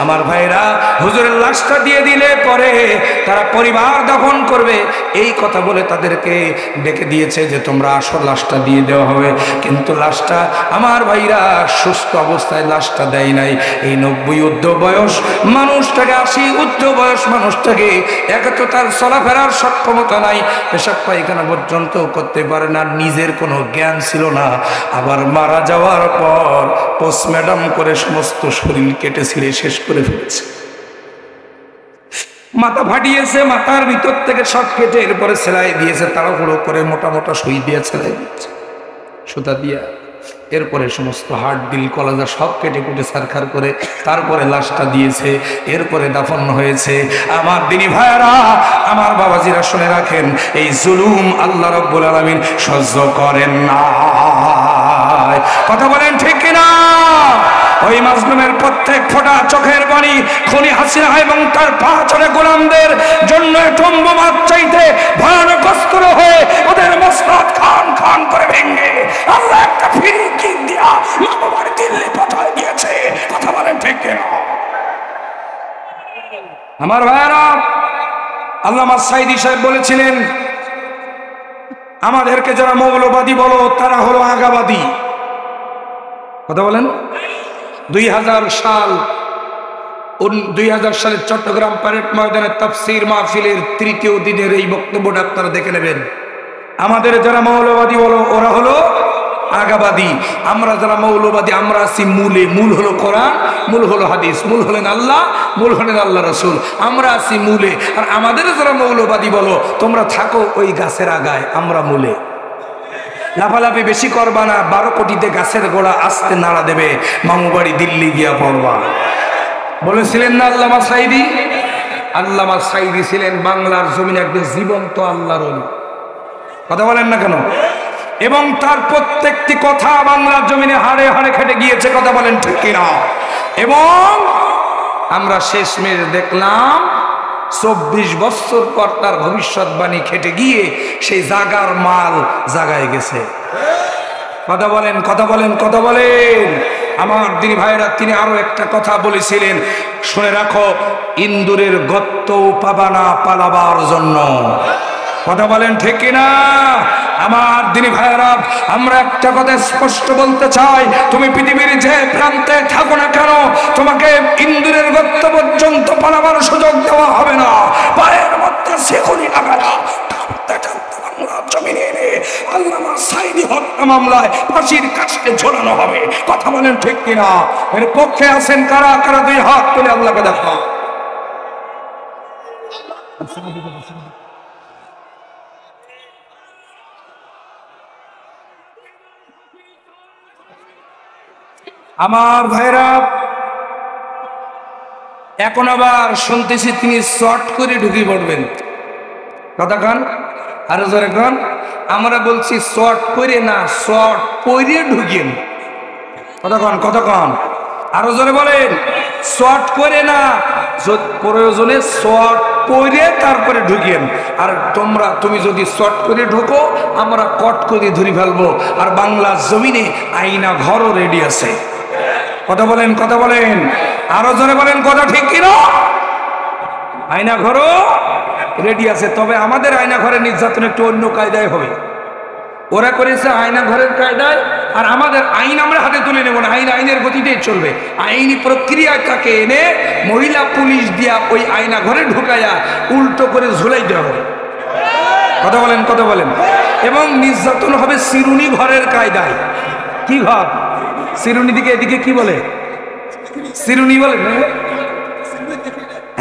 আমার ভাইরা হুজুরের লাশটা দিয়ে দিলে পরে তারা পরিবার দাফন করবে এই কথা বলে তাদেরকে ডেকে দিয়েছে যে তোমরা আসল লাশটা দিয়ে দেওয়া হবে। কিন্তু লাশটা আমার ভাইরা সুস্থ অবস্থায় লাশটা দেয় নাই। এই 90 ঊর্ধ্ব বয়স মানুষটাকে, 80 ঊর্ধ্ব বয়স মানুষটাকে, একে তো তার চলাফেরার সক্ষমতা নাই, পেশাব পায়খানা পর্যন্ত করতে পারে না, নিজের কোনো জ্ঞান ছিল না। আবার মারা যাওয়ার পর পোস্টমর্টম করে সমস্ত শরীর কেটে ছিঁড়ে শেষ করে ফেলেছে। মাথা ফাটিয়েছে, মাথার ভিতর থেকে সব কেটে এরপরে সেলাই দিয়েছে, তাড়াহুড়ো করে মোটা মোটা সুই দিয়ে সেলাই দিয়েছে সুতা দিয়া। এরপরে সমস্ত হাড় দিল কলাজা সব কেটে কুটে ছারখার করে তারপরে লাশটা দিয়েছে, এরপরে দাফন হয়েছে। আমার দিনী ভাইয়ারা, আমার বাবাজিরা শুনে রাখেন, এই জুলুম আল্লাহ রাব্বুল আলামিন সহ্য করেন না। কথা বলেন ঠিক কিনা? ওই মাজলুমের প্রত্যেক ফোঁটা চোখের পানি খুনি হাসিনা এবং তার পাঁচরে গোলামদের জন্য টম্বমাত চাইতে ভয়ানক অস্ত্র হয়ে ওদের মস্তক খান খান করে ভেঙে আল্লাহ একটা ফ্রি কিক দিয়া মা বাবার দিল্লি পাঠায় দিয়েছে। কথা বলেন ঠিক কিনা? আমার ভাইয়ারা, আল্লামা সাঈদী সাহেব বলেছিলেন, আমাদেরকে যারা মৌলবাদী বলো তারা হলো আগাবাদী। কথা বলেন। 2000 সালের চট্টগ্রাম প্যারেড ময়দানের তাফসীর মাহফিলের তৃতীয় দিনের এই বক্তব্যটা আপনারা দেখে নেবেন। আমাদের যারা মৌলবাদী বলো ওরা হলো আগাবাদী, আমরা যারা মৌলবাদী আমরা আছি মূলে। মূল হলো কোরআন, মূল হলো হাদিস, মূল হলেন আল্লাহ, মূল হলেন আল্লাহ রসুল। আমরা আছি মূলে। আর আমাদের যারা মৌলবাদী বলো তোমরা থাকো ওই গাছের আগায়, আমরা মূলে। লাফালাফি বেশি করবা না, 12 কোটিতে গাছের গোড়া আস্তে নাড়া দেবে, মামু বাড়ি দিল্লি গিয়া পড়বা। বলেছিলেন না আল্লামা সাঈদী? আল্লামা সাঈদী ছিলেন বাংলার জমিনে একজন জীবন্ত আল্লাহর ওলি। কথা বলেন না কেন? এবং তার প্রত্যেকটি কথা বাংলার জমিনে হাড়ে হাড়ে খেটে গিয়েছে। কথা বলেন ঠিক কিনা? এবং আমরা শেষমেশ দেখলাম 24 বছর পর তার ভবিষ্যৎবাণী খেটে গিয়ে সেই জাগার মাল জাগায় গেছে। কথা বলেন, কথা বলেন, কথা বলেন। আমার দিনী ভাইরা, তিনি আরো একটা কথা বলেছিলেন, শুনে রাখো, ইন্দুরের গর্ত পাবা না পালাবার জন্য। কথা বলেন ঠিক কিনা? আমার দিনী ভাইরা, আমরা একটা কথা স্পষ্ট বলতে চাই, তুমি পৃথিবীর যে প্রান্তে থাকো না কেন, তোমাকে ইন্দুরের গর্ত পর্যন্ত পালাবার সুযোগ দেওয়া হবে না। পায়ের মধ্যে সেগুলি লাগালা জমিনে এনে আল্লামা সাঈদী হত্যা মামলায় ফাঁসির কাস্টে ঝোলানো হবে। কথা বলেন ঠিক কিনা? এর পক্ষে আছেন কারা কারা? 2 হাত তুলে আল্লাহকে দেখা। আমার ভাইরা, এখন আবার শুনতেছি তিনি শর্ট করে ঢুকে পড়বেন। কথা কান আরো জোরে কান। আমরা বলছি শর্ট করে না, শর্ট পরে ঢুকেন। কথা কান, কথা কান। আরো জোরে বলেন, শর্ট করে না, প্রয়োজনে শর্ট করে তারপরে ঢুকিয়েন। আর তুমি যদি শর্ট করে ঢোকো, আমরা কট করে ধরে ফেলবো। আর বাংলার জমিনে আয়না ঘরও রেডি আছে। কথা বলেন, কথা বলেন, আরো জোরে বলেন, কথা ঠিক কিনা? আয়না ঘরও রেডি আছে। তবে আমাদের আয়না ঘরের নির্যাতন একটু অন্য কায়দায় হবে। ওরা করেছে আয়না ঘরের কায়দায়, আর আমাদের আইন আমরা হাতে তুলে নেব না। আইন আইনের গতিতেই চলবে। আইনি প্রক্রিয়ায় তাকে এনে মহিলা পুলিশ দিয়া ওই আয়না ঘরে ঢুকাইয়া উল্টো করে ঝুলাই দেওয়া হবে। কথা বলেন, কথা বলেন। এবং নির্যাতন হবে চিরুনি ঘরের কায়দায়। কি ঘর? চিরুনি দিকে এদিকে কি বলে? চিরুনি বলে।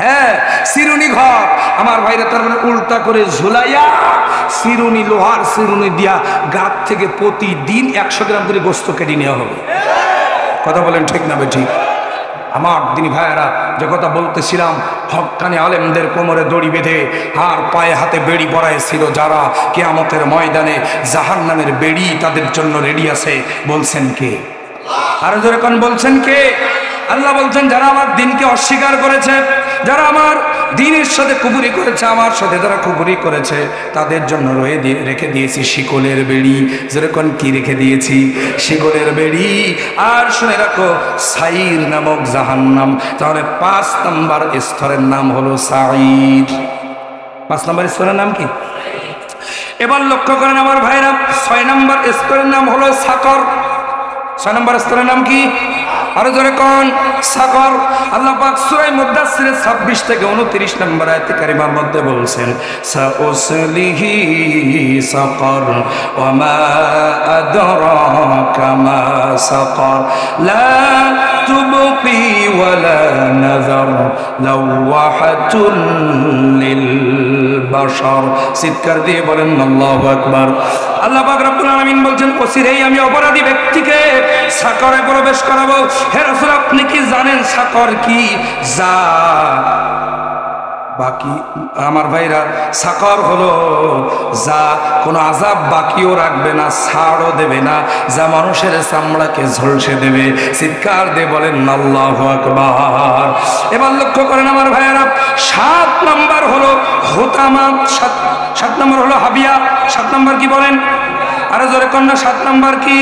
হ্যাঁ, চিরুনি ঘর। আমার ভাইরা তার মানে উল্টা করে ঝুলাইয়া চিরুনি, লোহার চিরুনি দিয়া গাছ থেকে প্রতিদিন 100 গ্রাম করে গোস্ত কেটে নেওয়া হবে। কথা বলেন, ঠিক না ঠিক? আমার দিনী ভাইয়েরা, যে কথা বলতেছিলাম, হক্কানি আলেমদের কোমরে দড়ি বেঁধে আর পায়ে হাতে বেড়ি পরাইছিল যারা, কিয়ামতের ময়দানে জাহান্নামের বেড়ি তাদের জন্য রেডি আছে। বলছেন কে? আর জোরে কোন বলছেন কে? আল্লাহ বলছেন, যারা আমার দিনকে অস্বীকার করেছে, যারা আমার দিনের সাথে কুফরি করেছে, আমার সাথে যারা কুফরি করেছে, তাদের জন্য রেখে দিয়েছি শিকলের বেড়ি। যেরকম কি রেখে দিয়েছি? শিকলের বেড়ি। আর শুনে রাখো, সাইর নামক জাহান্নাম। তাহলে 5 নম্বর স্তরের নাম হলো সাইর। 5 নম্বর স্তরের নাম কি? এবার লক্ষ্য করেন আমার ভাইরা, 6 নম্বর স্তরের নাম হলো সাকর। 6 নম্বর স্তরের নাম কি? আরো জোরে কোন? সাকর। আল্লাহ পাক সূরা মুদাসসিরের 26 থেকে 29 নম্বর আয়াতে কারিমার মধ্যে বলছেন, সাউসলিহি সাকর ওয়া মা আদরাকা মা সাকর লা তুবকি ওয়া লা নাযার লাওয়াহাতুল লিল বাশার। চিৎকার দিয়ে বলেন আল্লাহু আকবার। আল্লাহ পাক রব্বুল আলামিন বলছেন, অচিরেই আমি অপরাধী ব্যক্তিকে সাকরে প্রবেশ করাবো। হে রাসূল, আপনি কি জানেন সাকর কি? যা বাকি, আমার ভাইরা, সাকর হলো যা কোনো আযাব বাকিও রাখবে না, ছাড়ও দেবে না, যা মানুষের চামড়াকে ঝলসে দেবে। চিৎকার দিয়ে বলেন আল্লাহু আকবার। এবার লক্ষ্য করেন আমার ভাইরা, 7 নম্বর হলো হুতামা। 7 নম্বর হলো হাবিয়া। 7 নম্বর কি বলেন? আরে জোরে কন্যা, 7 নম্বর কি?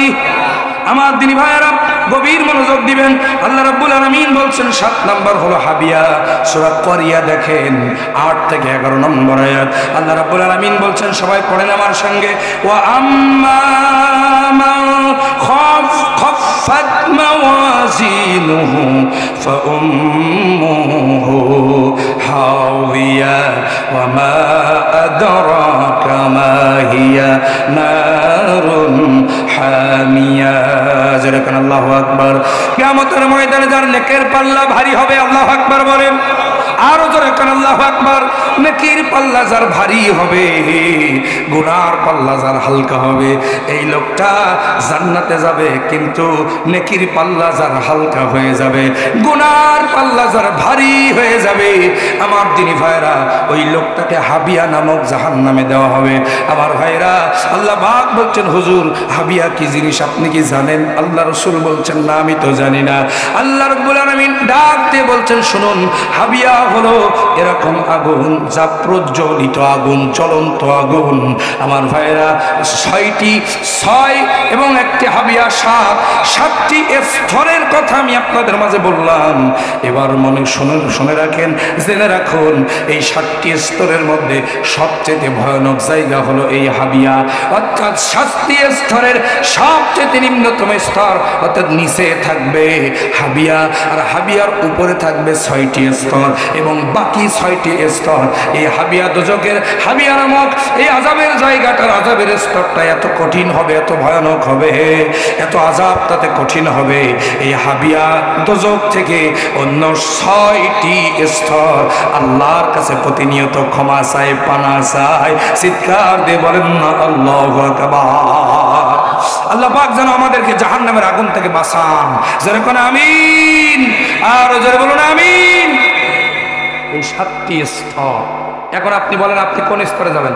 আমার দিনী ভাইয়েরা, গভীর মনোযোগ দিবেন। আল্লাহ রাব্বুল আলামিন বলছেন 7 নম্বর হলো হাবিয়া। সূরা করিয়া দেখেন 8 থেকে 11 নম্বর আয়াত। আল্লাহ রাব্বুল আলামিন বলছেন, সবাই পড়েন আমার সঙ্গে, ওয়া আম্মা মান খাফফাত মাওয়াজিনুহু ফাউম্মুহু হাওিয়া ওয়া মা আদরাকা মা হিয়া নারুন হামিয়া। যেরকম আল্লাহু আকবার। কিয়ামতের ময়দানে যার নেকের পাল্লা ভারী হবে, আল্লাহু আকবার বলেন। আরো জোরে কান আল্লাহু আকবার। নেকির পাল্লা যার ভারী হবে, গুনার পাল্লা যার হালকা হবে, এই লোকটা জান্নাতে যাবে। কিন্তু নেকির পাল্লা যার হালকা হয়ে যাবে, গুনার পাল্লা যার ভারী হয়ে যাবে, আমার দিনী ভাইরা, ওই লোকটাকে হাবিয়া নামক জাহান্নামে দেওয়া হবে। আমার ভাইরা, আল্লাহ পাক বলছেন, হুজুর হাবিয়া কি জিনিস আপনি কি জানেন? আল্লাহ রাসূল বলছেন, না আমি তো জানি না। আল্লাহ রাব্বুল আলামিন ডাক দিয়ে বলছেন, শুনুন, হাবিয়া হলো এরকম আগুন, যা প্রজ্বলিত আগুন, জ্বলন্ত আগুন। আমার ভাইরা, 6টি 6 এবং একটি হাবিয়া 7, 7টি স্তরের কথা আমি আপনাদের মাঝে বললাম। এবার মনে শুনে রাখেন, জেনে রাখুন, এই 7টি স্তরের মধ্যে সবচেয়ে ভয়ানক জায়গা হলো এই হাবিয়া। অর্থাৎ 7টি স্তরের সবচেয়ে নিম্নতম স্তর, অর্থাৎ নিচে থাকবে হাবিয়া, আর হাবিয়ার উপরে থাকবে 6টি স্তর, এবং বাকি 6টি স্তর। এই হাবিয়া দোজকের, হাবিয়া নামক এই আযাবের জায়গাটার আযাবের স্তরটা এত কঠিন হবে, এত ভয়ানক হবে, এত আযাব তাতে কঠিন হবে। এই হাবিয়া দোজক থেকে অন্য 6টি স্তর আল্লাহর কাছে প্রতিনিয়ত ক্ষমা চায়, পানা চায়। চিৎকার দিয়ে বলেন না আল্লাহু আকবার। আল্লাহ পাক যেন আমাদেরকে জাহান্নামের আগুন থেকে বাঁচান। জোরে কোন আমিন। আর জোরে বলুন আমিন। এই 7টি স্তর। এখন আপনি বলেন, আপনি কোন স্তরে যাবেন?